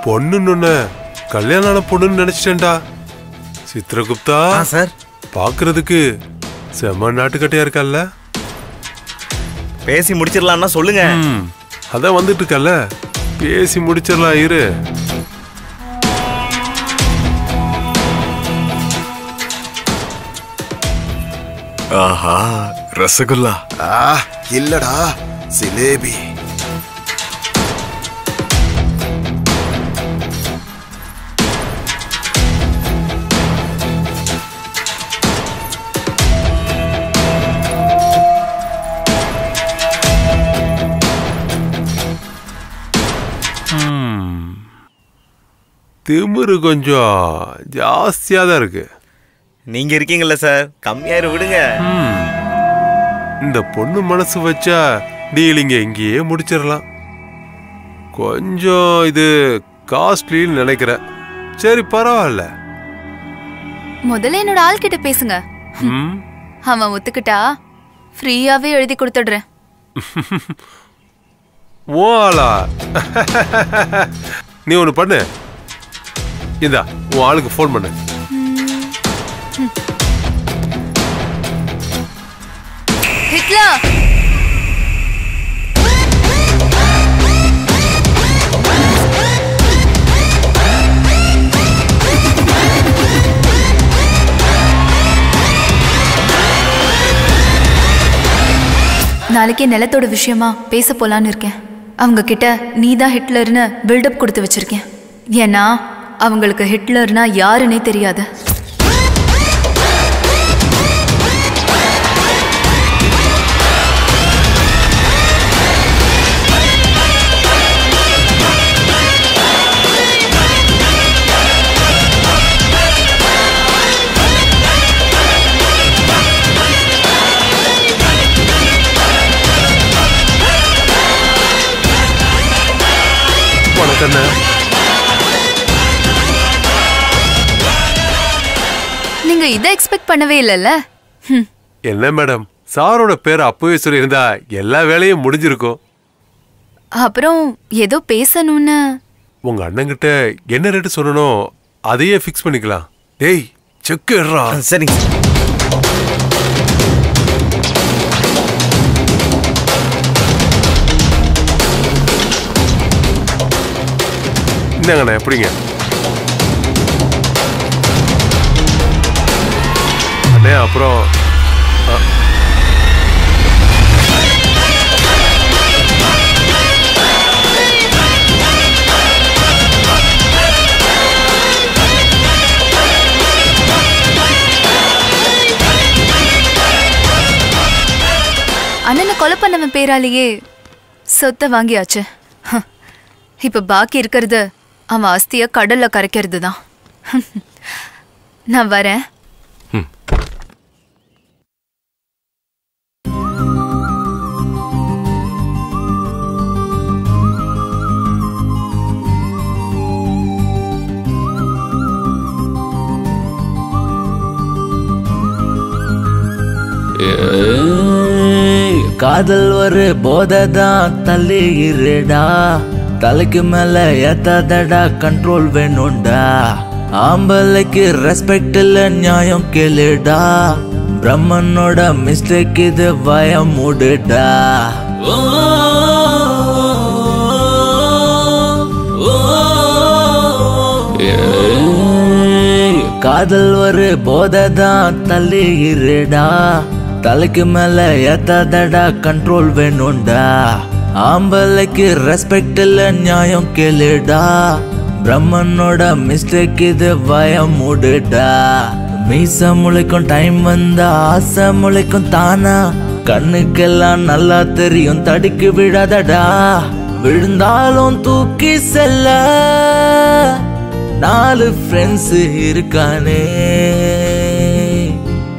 பொண்ணுன்னு கல்யாணம் பொண்ணுன்னு நினைச்சிட்டேன்டா. சித்ரகுப்தா சார், பாக்குறதுக்கு செம்ம நாட்டுக்கட்டையா இருக்கல்ல. பேசி முடிச்சிடலாம்னா சொல்லுங்க. அதான் வந்துட்டு இருக்கல்ல, பேசி முடிச்சிடலாம் இரு. ஆஹா, ரசகுல்லா. இல்லடா, சிலேபி. திமிரு கொஞ்சம் ஜாஸ்தியா தான் இருக்கு. நீங்க இருக்கீங்கல்ல சார், கம்மியாயிரு விடுங்க. இந்த பொண்ணு மனசு வச்சா டீலிங்க இங்கேயே முடிச்சிடலாம். கொஞ்சம் இது காஸ்ட்லின்னு நினைக்கிறேன். சரி பரவாயில்ல. முதல்ல என்னோட ஆள் கிட்ட பேசுங்க. அவன் ஒத்துக்கிட்டா ஃப்ரீயாவே எழுதி கொடுத்துடுறேன். ஓலா, நீ ஒண்ணு பண்ணு, இந்தா உன் ஆளுக்கு போன் பண்ணு. ஹிட்லர், நாளைக்கே நிலத்தோட விஷயமா பேச போலான்னு இருக்கேன். அவங்க கிட்ட நீதான் ஹிட்லர்னு பில்டப் கொடுத்து வச்சிருக்கேன். ஏன்னா அவங்களுக்கு ஹிட்லர்னா யாருன்னே தெரியாது. நீங்க இதை எக்ஸ்பெக்ட் பண்ணவே இல்லைல்ல? என்ன மேடம், சாரோட பேர் அப்பவே சொல்லியிருந்தா எல்லா வேலையும் முடிஞ்சிருக்கும். அப்புறம் ஏதோ பேசணும்னு உங்க அண்ணங்கிட்ட என்ன ரேட்டு சொல்லணும் அதையே ஃபிக்ஸ் பண்ணிக்கலாம். டேய் செக் எடுறா. சரிங்க. இந்தாங்கண்ணே எப்படிங்க அண்ணே? அப்புறம் அண்ணனை கொலை பண்ணவன் பேராலேயே சொத்தை வாங்கியாச்சு. இப்ப பாக்கி இருக்கிறது அவன் ஆஸ்திய கடல்ல கரைக்கிறது தான். நான் வரேன். காதல் ஒரு போதைதான் தள்ளி இருடா, தலைக்கு மேல ஏத்தாதடா, கண்ட்ரோல் வேணும்டா. ஆம்பளைக்கு ரெஸ்பெக்ட் இல்ல நியாயம் கேளுடா, பிரம்மனோட மிஸ்டேக் இது வய மூடுடா. காதல் ஒரு போதைதான் தள்ளி இருடா, தலைக்கு மேல ஏத்தாதடா, கண்ட்ரோல் வேணும்டா. ஆம்பளைக்கு ரெஸ்பெக்ட் இல்ல நியாயம் கேளுடா, பிரம்மனோட மிஸ்டேக் இது வய மூடுடா. மீச முளைக்கும் டைம் வந்தா ஆசை முளைக்கும் தானா, கண்ணுக்கெல்லாம் நல்லா தெரியும் தடிக்கு விடாதடா. விழுந்தாலும் தூக்கி செல்ல 4 ஃப்ரெண்ட்ஸ் இருக்கானே.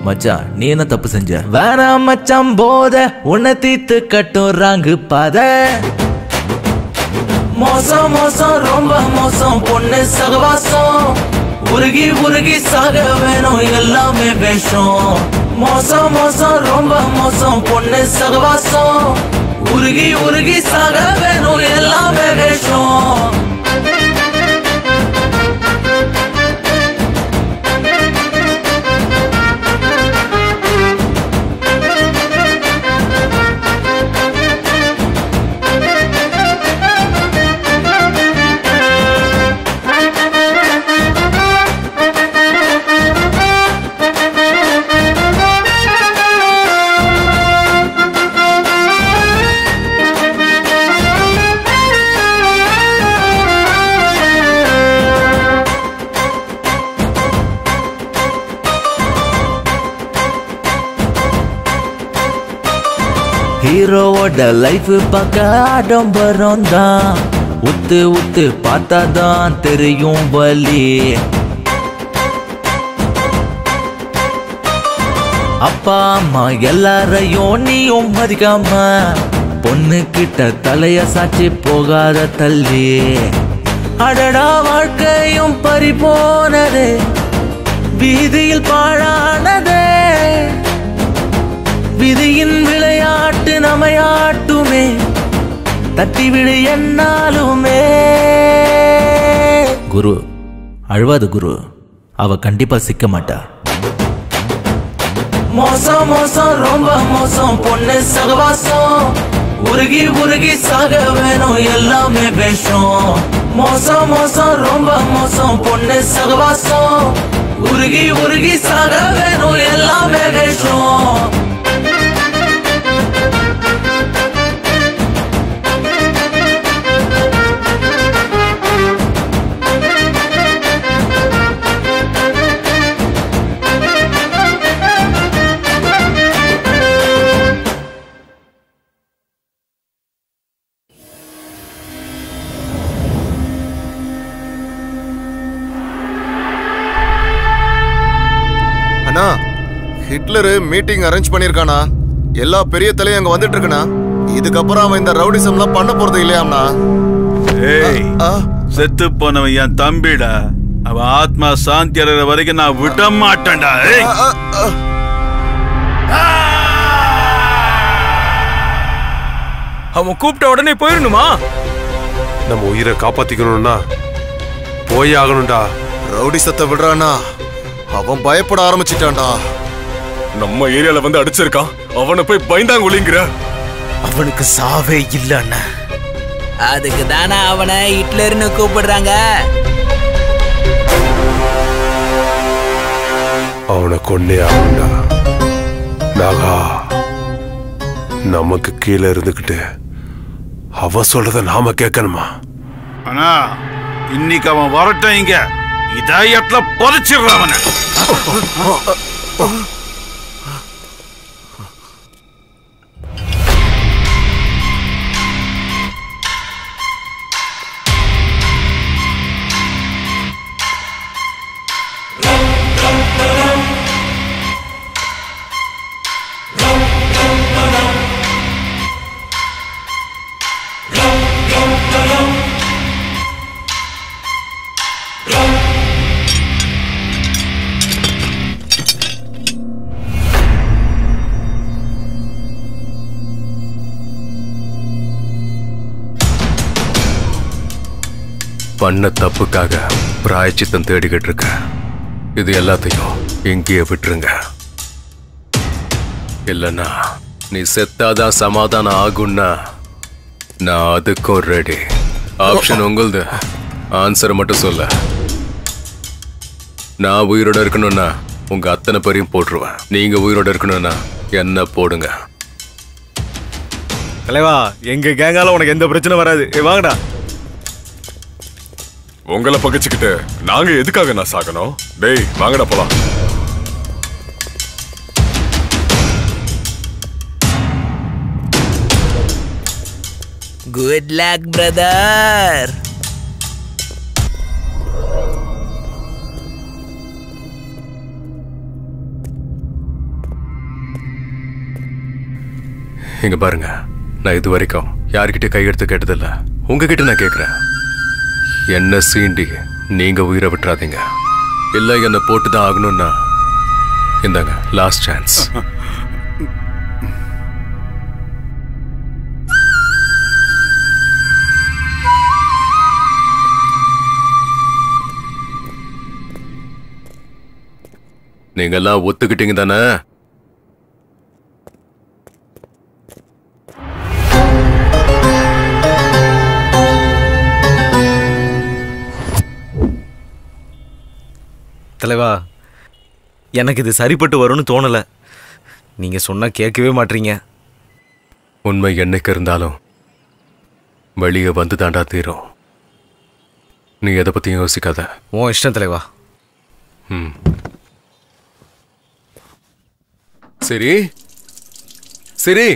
மச்சான் நீ என்ன தப்பு செஞ்ச? வேணாம் மச்சான் போத உன்னை தீத்து கட்டும் ராங்கு பாத. மோசம் மோசம் ரொம்ப மோசம் பொண்ணு சகவாசம், உருகி உருகி சாக வேணும் எல்லாமே வேஷம். மோசம் மோசம் ரொம்ப மோசம் பொண்ணு சகவாசம், உருகி உருகி சாக வேணும் எல்லாமே வேஷம். ஹீரோவோட லைஃப் பார்க்க ஆடம்பரம் தான், உத்து உத்து பார்த்தாதான் தெரியும் வலி. அப்பா அம்மா எல்லாரையும் நீயும் மதிக்காம, பொண்ணு கிட்ட தலைய சாட்சி போகாத தள்ளி. அடடா வாழ்க்கையும் பறி போனதே, வீதியில் பாழானதே. விதியின் விளையாட்டு நமையாட்டுமே, தட்டி விடு என்னாலுமே. குரு அழுவாது குரு, அவ கண்டிப்பா சிக்க மாட்டா. மோசம் மோசம் ரொம்ப மோசம் பொண்ணு சகவாசம், உருகி உருகி சாக வேணும் எல்லாமே வேஷம். மோசம் மோசம் ரொம்ப மோசம் பொண்ணு சகவாசம், உருகி உருகி சாக வேணும் எல்லாமே வேஷம். ஹிட்லர் மீட்டிங் அரேஞ்ச் பண்ணிருக்கானா? எல்லா பெரிய தலையும் அங்க வந்துட்டு இருக்கனா? இதுக்கப்புறம் அவன் இந்த ரவுடிசம்லாம் பண்ண போறது இல்லையாம்னா? ஏய், செத்து போனவன் என் தம்பிடா. அவன் ஆத்மா சாந்தி அடைகிற வரைக்கும் நான் விட மாட்டேன்டா. அவன் கூப்பிட்ட உடனே போயிடணுமா? நம்ம உயிரை காப்பாத்திக்கணும்னா போய் ஆகணும்டா. ரவுடிசத்தை விடுறானா? அவன் பயப்பட ஆரம்பிச்சிட்டான்டா. நம்ம ஏரியால வந்து அடிச்சிருக்கான், அவனை போய் பயந்தாங்குழிங்கிற. அவனுக்கு சாவே இல்ல அண்ணா. அதுக்கு தானே அவனை ஹிட்லர்னு கூப்பிடுறாங்க. அவனை கொன்னே ஆகுண்டா. நாகா நமக்கு கீழே இருந்துகிட்டு அவ சொல்றத நாம கேட்கணுமா? ஆனா இன்னைக்கு அவன் வரட்டும், இங்க இதயத்துல பொறிச்சிடுறான் அவனை. பண்ண தப்புக்காக பிராயச்சித்தம் தேடிக்கிட்டு இருக்க. இது எல்லாத்தையும் எங்கேயே விட்டுருங்க. இல்லைன்னா நீ செத்தாதான் சமாதானம் ஆகும்னா நான் அதுக்கும் ரெடி. ஆப்ஷன் உங்களுது. ஆன்சரை மட்டும் சொல்ல. நான் உயிரோட இருக்கணும்னா உங்க அத்தனை பேரையும் போட்டுருவேன். நீங்க உயிரோட இருக்கணும்னா என்ன போடுங்க. தலைவா, எங்க கேங்கால உனக்கு எந்த பிரச்சனை வராது. வாங்கடா. உங்களை பகைச்சுக்கிட்டு நாங்க எதுக்காக நான் சாகணும்? டேய் வாங்கடா போலாம். Good luck brother. இங்க பாருங்க, நான் இது வரைக்கும் யார்கிட்ட கையெடுத்து கேட்டதில்ல. உங்ககிட்ட நான் கேட்கிறேன், என்ன சீண்டி நீங்க உயிரை விட்டுறாதீங்க. இல்ல என்ன போட்டுதான் ஆகணும்னா இந்தாங்க லாஸ்ட் சான்ஸ். நீங்க எல்லாம் ஒத்துக்கிட்டீங்க தானே? தலைவா, எனக்கு இது சரிப்பட்டு வரும்னு தோணல. நீங்க சொன்னா கேட்கவே மாட்டீங்க. உண்மை என்னைக்கு இருந்தாலும் வெளியே வந்து தாண்டா தீரும். நீ எதை பத்தியும் யோசிக்காத. உன் இஷ்டம் தலைவா. சரி சரி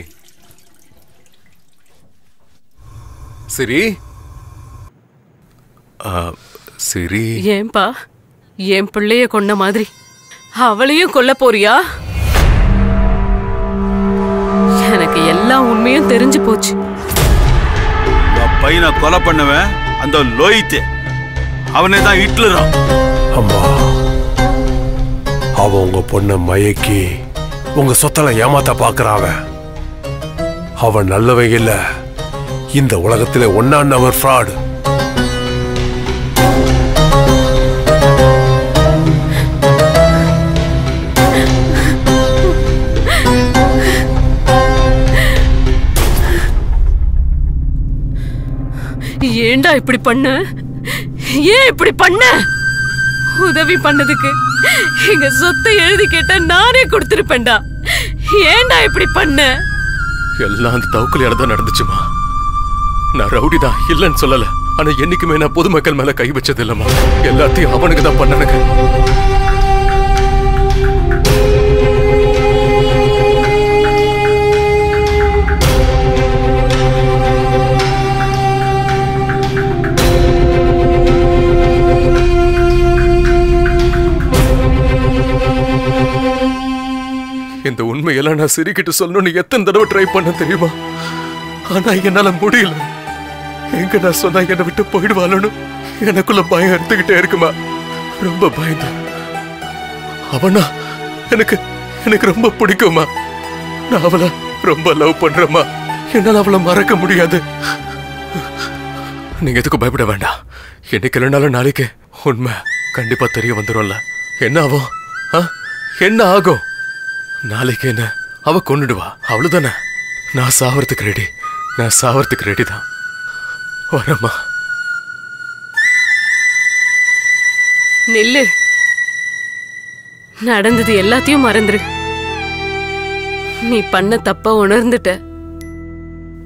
சரி சரி. ஏன்பா என் பிள்ளைய கொன்ன மாதிரி அவளையும் கொல்ல போறியா? எனக்கு எல்லா உண்மையும் தெரிஞ்சு போச்சு. பையனை கொலை பண்ணுவேன் அந்த லோயித்தே, அவனே தான் ஹிட்லரா. அம்மா, அவன் உங்க பொண்ண மயக்கி உங்க சொத்தல ஏமாத்த பாக்குறாவ. அவன் நல்லவன் இல்ல, இந்த உலகத்திலே ஒன்னான் நம்பர் ஃப்ராடு. ஏண்டா இப்படி பண்ண? ஏன் இப்படி பண்ண? உதவி பண்ணதுக்கு எங்க சொத்தை எழுதி கேட்டா நானே கொடுத்திருப்பேன்டா. ஏண்டா இப்படி பண்ண? எல்லாம் அந்த தவுக்கலையால தான் நடந்துச்சுமா. நான் ரவுடி தான் இல்லைன்னு சொல்லல. ஆனா என்னைக்குமே நான் பொதுமக்கள் மேல கை வச்சது இல்லம்மா. எல்லாத்தையும் அவனுக்கு தான் பண்ணனுங்க. இந்த உண்மையெல்லாம் நான் சிரிக்கிட்டு சொல்லணும்னு எத்தனை தடவை ட்ரை பண்ண தெரியுமா? ஆனா என்னால முடியல. எங்க நான் சொன்னா என்னை விட்டு போயிடுவாளு எனக்குள்ள பயம் எடுத்துக்கிட்டே இருக்குமா. ரொம்ப பயந்தேன். அவனா எனக்கு எனக்கு ரொம்ப பிடிக்குமா. நான் அவளை ரொம்ப லவ் பண்றேம்மா. என்னால அவளை மறக்க முடியாது. நீங்க எதுக்கும் பயப்பட வேண்டாம். என்னைக்கு இல்லைனாலும் நாளைக்கு உண்மை கண்டிப்பா தெரிய வந்துடும்ல. என்ன ஆகும்? என்ன ஆகும்? நாளைக்கு என்ன அவ கொன்னுடுவா, அவ்வளவுதானே. நான் சாவறதுக்கு ரெடி. நான் சாவறதுக்கு ரெடி தான். வரமா. நில்லு. நடந்தது எல்லாத்தையும் மறந்துரு. நீ பண்ண தப்ப உணர்ந்துட்ட.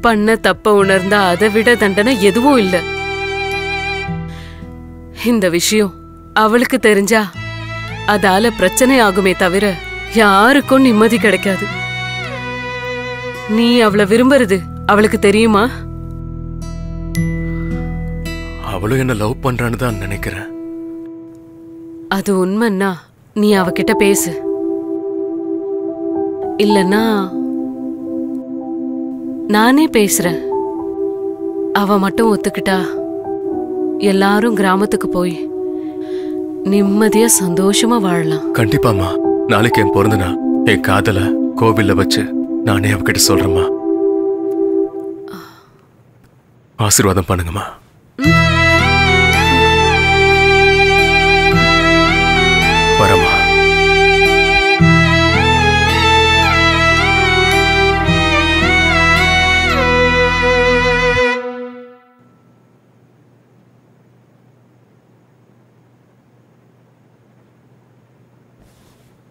பண்ண தப்ப உணர்ந்தா அதை விட தண்டனை எதுவும் இல்ல. இந்த விஷயம் அவளுக்கு தெரிஞ்சா அதால பிரச்சனை ஆகுமே தவிர யாருக்கும் நிம்மதி கிடைக்காது. நீ அவளை விரும்புறது அவளுக்கு தெரியுமா? அவளும் என்ன லவ் பண்றான்னு தான் நினைக்கிறேன். அது உண்மைன்னா நீ அவகிட்ட பேசு. இல்லன்னா நானே பேசுறேன். அவ மட்டும் ஒத்துக்கிட்டா எல்லாரும் கிராமத்துக்கு போய் நிம்மதியா சந்தோஷமா வாழலாம். கண்டிப்பாமா. நாளைக்கு என் பிறந்த நாள். என் காதல கோவில்ல வச்சு நானே அவகிட்ட சொல்றேம்மா. ஆசீர்வாதம் பண்ணுங்கம்மா. வரமா.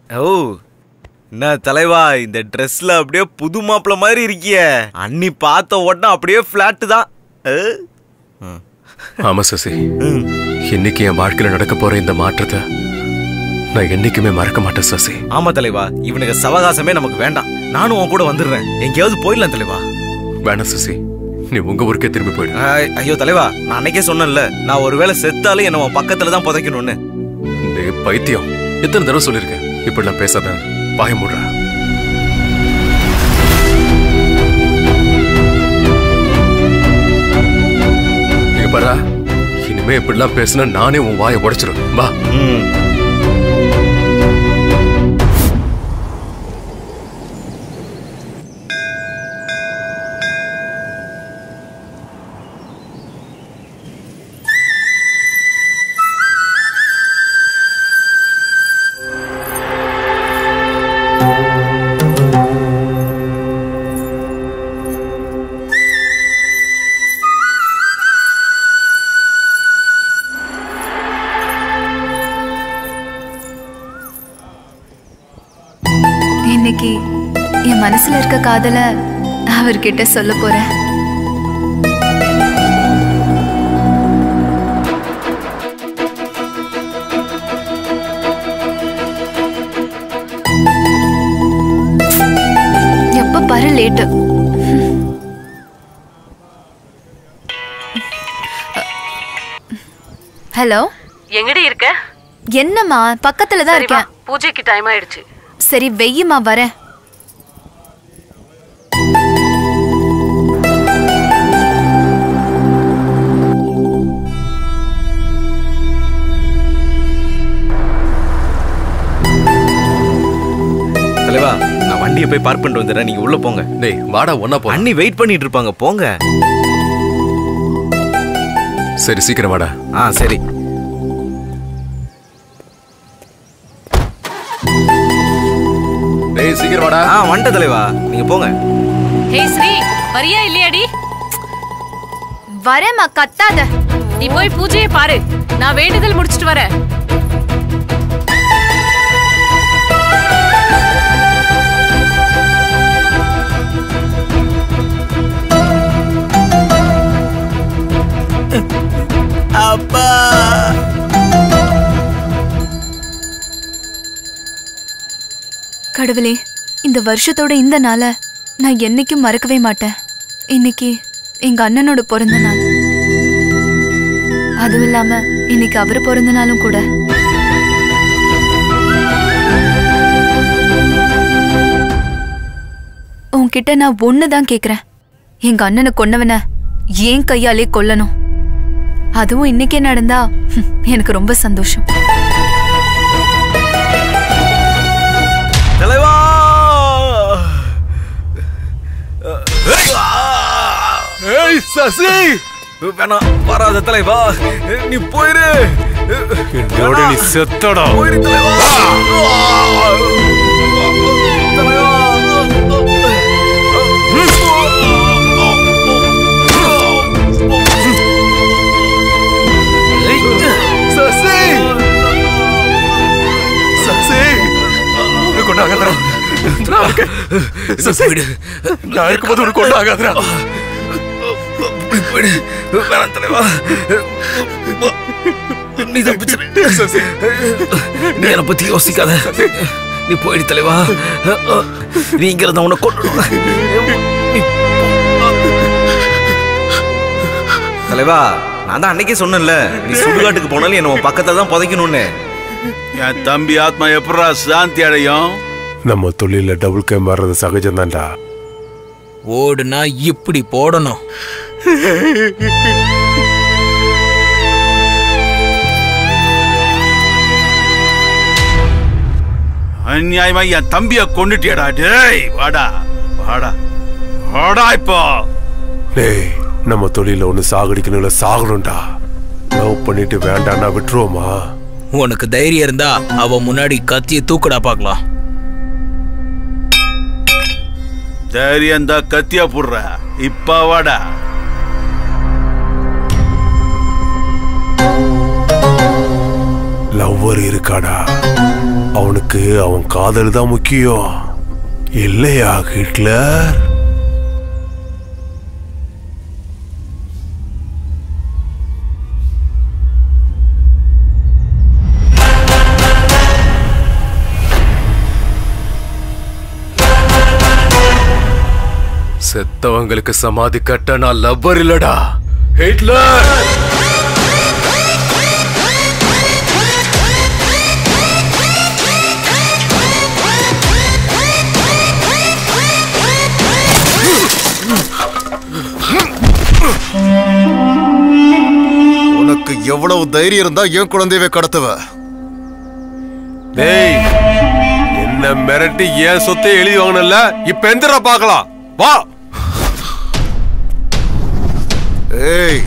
ஓ, என்ன தலைவா, இந்த ட்ரெஸ்ல அப்படியே புது மாப்பிள்ள மாதிரி இருக்கிய. அன்னி பார்த்த உடனே அப்படியே பிளாட் தான். ஆமா சசி, இன்னைக்கு என் வாழ்க்கையில நடக்க போற இந்த மாற்றத்தை நான் என்னைக்குமே மறக்க மாட்டேன் சசி. ஆமா தலைவா, இவனுக்கு சவகாசமே நமக்கு வேண்டாம். நானும் உன் கூட வந்துடுறேன். எங்கேயாவது போயிடலாம் தலைவா. வேணாம் சசி, நீ உங்க ஊருக்கே திரும்பி போயிடு. ஐயோ தலைவா, நான் அன்னைக்கே சொன்னேன்ல, நான் ஒருவேளை செத்தாலும் என்ன உன் பக்கத்துல தான் புதைக்கணும்னு. பைத்தியம், எத்தனை தடவை சொல்லிருக்கேன். இப்படிலாம் பேசாத, வாய மூடுறா. இங்க பாரா, இனிமே இப்படிலாம் பேசினா நானே உன் வாயை உடைச்சிருவேன். வா. இன்னைக்கு என் மனசுல இருக்க காதல அவர்கிட்ட சொல்ல போறேன். எப்ப பாரு லேட்டு. ஹலோ, எங்கடி இருக்க? என்னம்மா, பக்கத்துல தான் இருக்கேன். பூஜைக்கு டைம் ஆயிடுச்சு. சரி வெய்யுமா, வரேன். தலைவா, நான் வண்டியை போய் பார்க் பண்ணிட்டு வந்துடுறேன். நீங்க உள்ள போங்க. டேய் வாடா, ஒண்ணா போ. அண்ணி வெயிட் பண்ணிட்டு இருப்பாங்க, போங்க. சரி, சீக்கிரம் வாடா. சரி. டேய் சீக்கிரம் வாடா. வந்துட்ட தலைவா, நீங்க போங்க. ஹே ஸ்ரீ, வரியா இல்லையாடி? வரேம்மா, கத்தாத. நீ போய் பூஜையை பாரு, நான் வேண்டுதல் முடிச்சிட்டு வரேன். அப்பா, கடவுளே, இந்த வருஷத்தோட இந்த நாளை நான் என்னைக்கும் மறக்கவே மாட்டேன். இன்னைக்கு எங்க அண்ணனோட பிறந்த நாள். அதுவும் இல்லாம இன்னைக்கு அவரு பிறந்த நாளும் கூட. உன்கிட்ட நான் ஒண்ணுதான் கேக்குறேன். எங்க அண்ணனை கொன்னவன ஏன் கையாலே கொல்லணும். அதுவும் இன்னைக்கே நடந்தா எனக்கு ரொம்ப சந்தோஷம். தலைவா, ஏய் சசி, வேணாம், வராத தலைவா, நீ போயிரு. என்னோட நீ செத்தடா. போயிரு தலைவா. தலைவா, கொண்டாகாதரா. நான் இருக்கும்போது உனக்கு கொண்டாகாதரா. வேணாம் தலைவா, நீ தப்பிச்சிரு. நீ என்னை பத்தி யோசிக்காத, நீ போயிடு தலைவா. நீ இங்க இருந்தா உன்னை கொண்டு தலைவா. நான் தான் அன்னைக்கே சொன்னேன்ல, நீ சுடுகாட்டுக்கு போனாலும் என்ன உன் பக்கத்துல தான் புதைக்கணும்னு. என் தம்பி ஆத்மா எப்படா சாந்தி அடையும்? நம்ம தொழில டபுள் கை மாறுறது சகஜம் தான்டா. ஓடுனா இப்படி போடணும். அநியாயமா என் தம்பிய கொண்டுட்டியடா. டேய் வாடா வாடா வாடா. இப்போ டேய், நம்ம தொழில ஒண்ணு சாகடிக்கணும்ல, சாகணும்டா. லவ் பண்ணிட்டு வேண்டாம்னா விட்டுருவோமா? உனக்கு தைரியம் இருந்தா அவ முன்னாடி கத்திய தூக்குடா பாக்கலாம். தைரியம் தான் கத்தியா போடுற. இப்ப வாடா. லவ்வர் இருக்காடா, அவனுக்கு அவன் காதல் தான் முக்கியம் இல்லையா ஹிட்லர்? செத்தவங்களுக்கு சமாதி கட்ட நான் லவ்வர் இல்லடா, ஹிட்லர். உனக்கு எவ்வளவு தைரியம் இருந்தா என் குழந்தையவே கடத்துவ? டேய், என்ன மிரட்டி ஏன் சொத்தை எழுதி வாங்கணும்ல, இப்ப எந்திரா பார்க்கலாம் வா. ஏய்,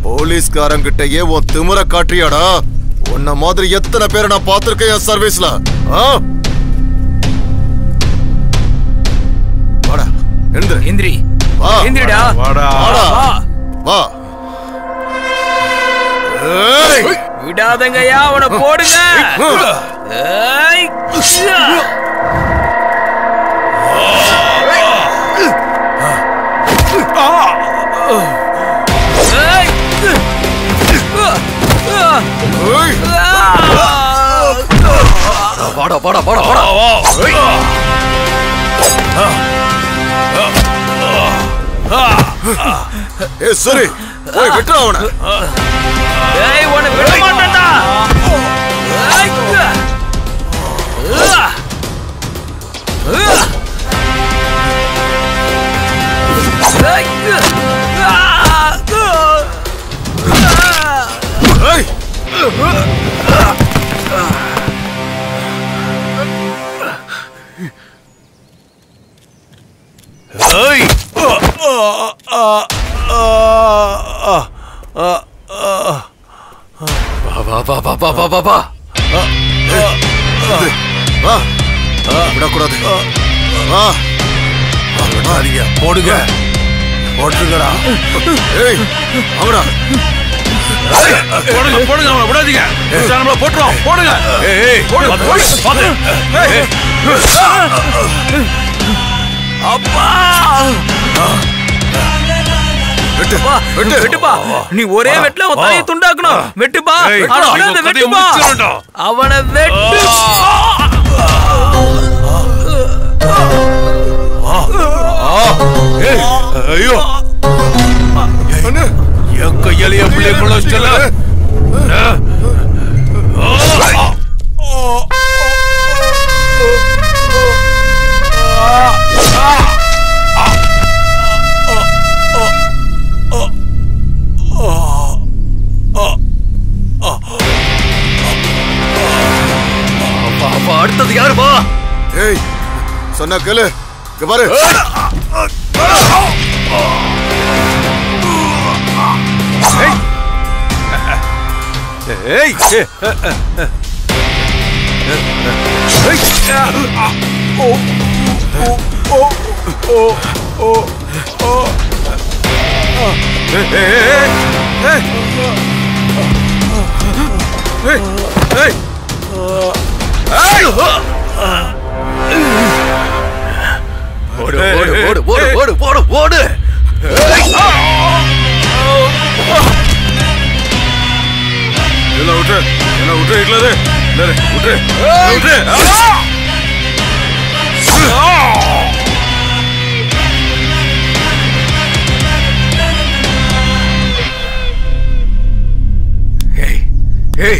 போலீஸ்காரங்கிட்டயே உன் திமிர காட்டுறியாடா? உன்ன மாதிரி எத்தனை பேரை நான் பார்த்திருக்கேன் என் சர்வீஸ்ல. வாடா, எந்திரி எந்திரி. வா, எந்திரிடா. வாடா வாடா வா. ஏய், விடாதங்கயா, அவனை போடுங்க. ஏய், வாடா வாடா வாடா வாடா. ஏய் சரி, போய் விட்டுற அவனை. ஏய், உன்னை விட மாட்டேன்டா. ஏய், விடக்கூடாது. போடுங்க, போட்டுங்கடா. ஏய், அவடா போடுங்க போடுங்க, அவனை விடாதீங்க. நம்மள போட்டுறோம். போடுங்க. ஏய், அப்பா, வெட்டுப்பா. நீ ஒரே வெட்டுல அவன் தலையை துண்டாக்கணும். வெட்டுப்பா, வெட்டுப்பா, அவனை வெட்டு. ஐயோ, என் கையாலேயே பிள்ளை கொள்ள. அடுத்தது யாருப்பா? ஏய், சொன்னா கேளு. இங்க பாரு. ஏய், ஓடு ஓடு ஓடு ஓடு ஓடு என்ன விட்டு ஹிட்லரு விட்டு விட்டு Hey!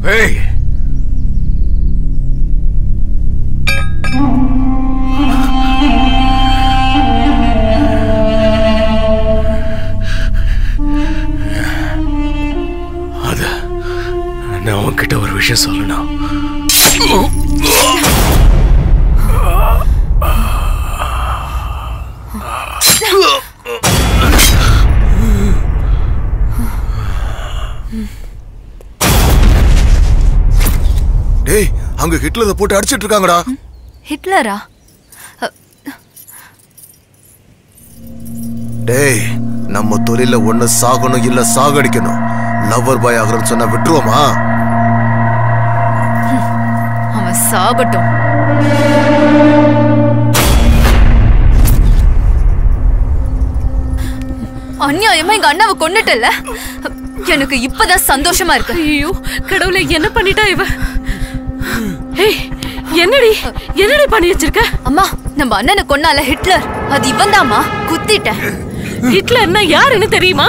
Hey! அது நான் உன்கிட்ட ஒரு விஷயம் சொல்லணும். டேய் அங்க ஹிட்லரை போட்டு அடிச்சிட்டு இருக்காங்கடா. ஹிட்லரா? டேய் நம்ம தொழில ஒண்ணு சாகணும் இல்ல சாகடிக்கணும். லவர் பாய் ஆகறன்னு சொன்னா விட்டுருவோமா? அவன் சாகட்டும். அநியாயமா எங்க அண்ணாவை கொன்னுட்டல. எனக்கு இப்பதான் சந்தோஷமா இருக்கு. ஐயோ கடவுளே, என்ன பண்ணிட்டா இவ? என்னடி என்னடி பண்ணி வச்சிருக்க? அம்மா, நம்ம அண்ணனை கொன்னால ஹிட்லர், அது இவன்தாம்மா. குத்திட்டேன். ஹிட்லர்னா யாருன்னு தெரியுமா?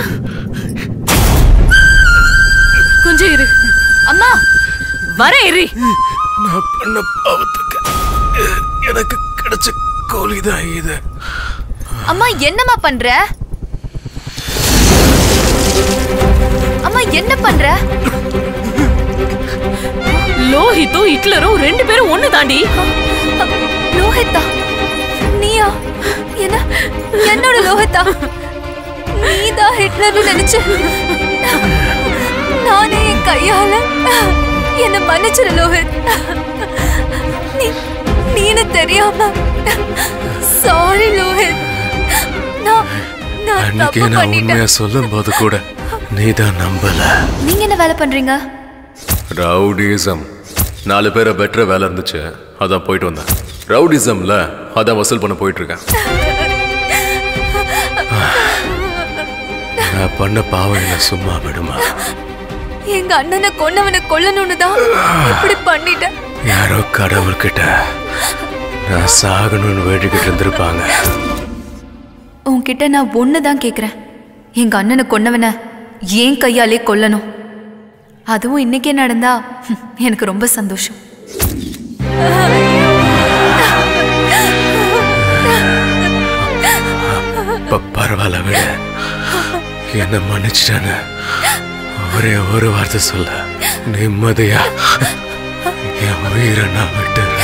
கொஞ்சம் இரு அம்மா. வர இரு. நான் பண்ண பாவத்துக்கு எனக்கு கிடைச்ச கூலிதான் இது. அம்மா என்னம்மா பண்ற? அம்மா என்ன பண்ற? லோஹித்தும் ஹிட்லரும் ரெண்டு பேரும் ஒண்ணு தாண்டி. லோஹித்தா? நீயா? என்னோட லோஹித்தா? நீதான் ஹிட்லர்னு நினைச்சு நானே என் கையால என்ன மன்னிச்சிரு லோஹித். நீனு தெரியாம சாரி லோஹித். அன்னைக்கு நான் உண்மையா சொல்லும் போது கூட நீதான் நம்பல. நீங்க என்ன வேலை பண்றீங்க? ரவுடிசம். 4 பேரை பெட்டர வேலை இருந்துச்சு, அதான் போயிட்டு வந்தேன். ரவுடிசம்ல அதான் வசூல் பண்ண போயிட்டு இருக்கேன். நான் பண்ண பாவம் என்ன சும்மா விடுமா? எங்க அண்ணனை கொன்னவனை கொல்லணும்னு தான் இப்படி பண்ணிட்டேன். யாரோ கடவுள்கிட்ட நான் சாகணும்னு வேண்டிக்கிட்டு இருந்திருப்பாங்க. உன்கிட்ட நான் ஒண்ணுதான் கேக்குறேன். எங்க அண்ணனை கொன்னவனை ஏன் கையாலே கொல்லணும். அதுவும் இன்னைக்கே நடந்தா எனக்கு ரொம்ப சந்தோஷம். பரவாயில்ல விட, என்ன மன்னிச்சிட்டானு ஒரே ஒரு வார்த்தை சொல்ல நிம்மதியா என் உயிரை நான் விட்டுறேன்.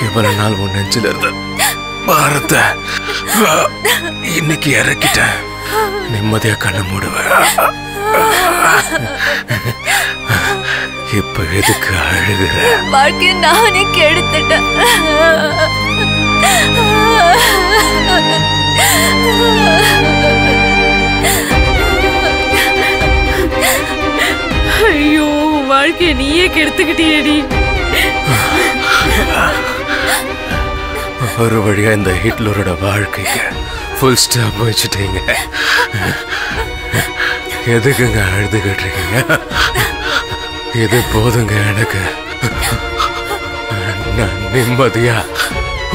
இவ்வளவு நாள் உன் நெஞ்சில இருந்த பாரத்தை இன்னைக்கு இறக்கிட்டேன். நிம்மதியா கண்ணு மூடுவேன். இப்ப எதுக்கு அழுகுற? வாழ்க்கையை நானே கெடுத்துட்டேன். ஐயோ, வாழ்க்கையை நீயே கெடுத்துக்கிட்டியேடி. ஒரு வழியா இந்த ஹிட்லரோட வாழ்க்கைக்கு ஃபுல் ஸ்டாப் வச்சுட்டீங்க. எதுக்குங்க அழுதுகிட்டு இருக்கீங்க? இது போதுங்க எனக்கு. நான் நிம்மதியா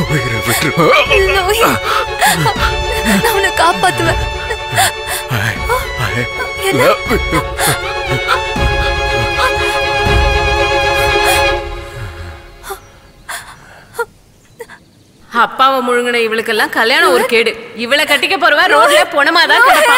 உயிரை விட்டுருவேன். நான் உன்னை காப்பாத்துவேன். அப்பாவை முழுங்கின இவளுக்கெல்லாம் கல்யாணம் ஒரு கேடு. இவளை கட்டிக்க போறவ ரோட்ல பொணமாதான் கிடப்பா.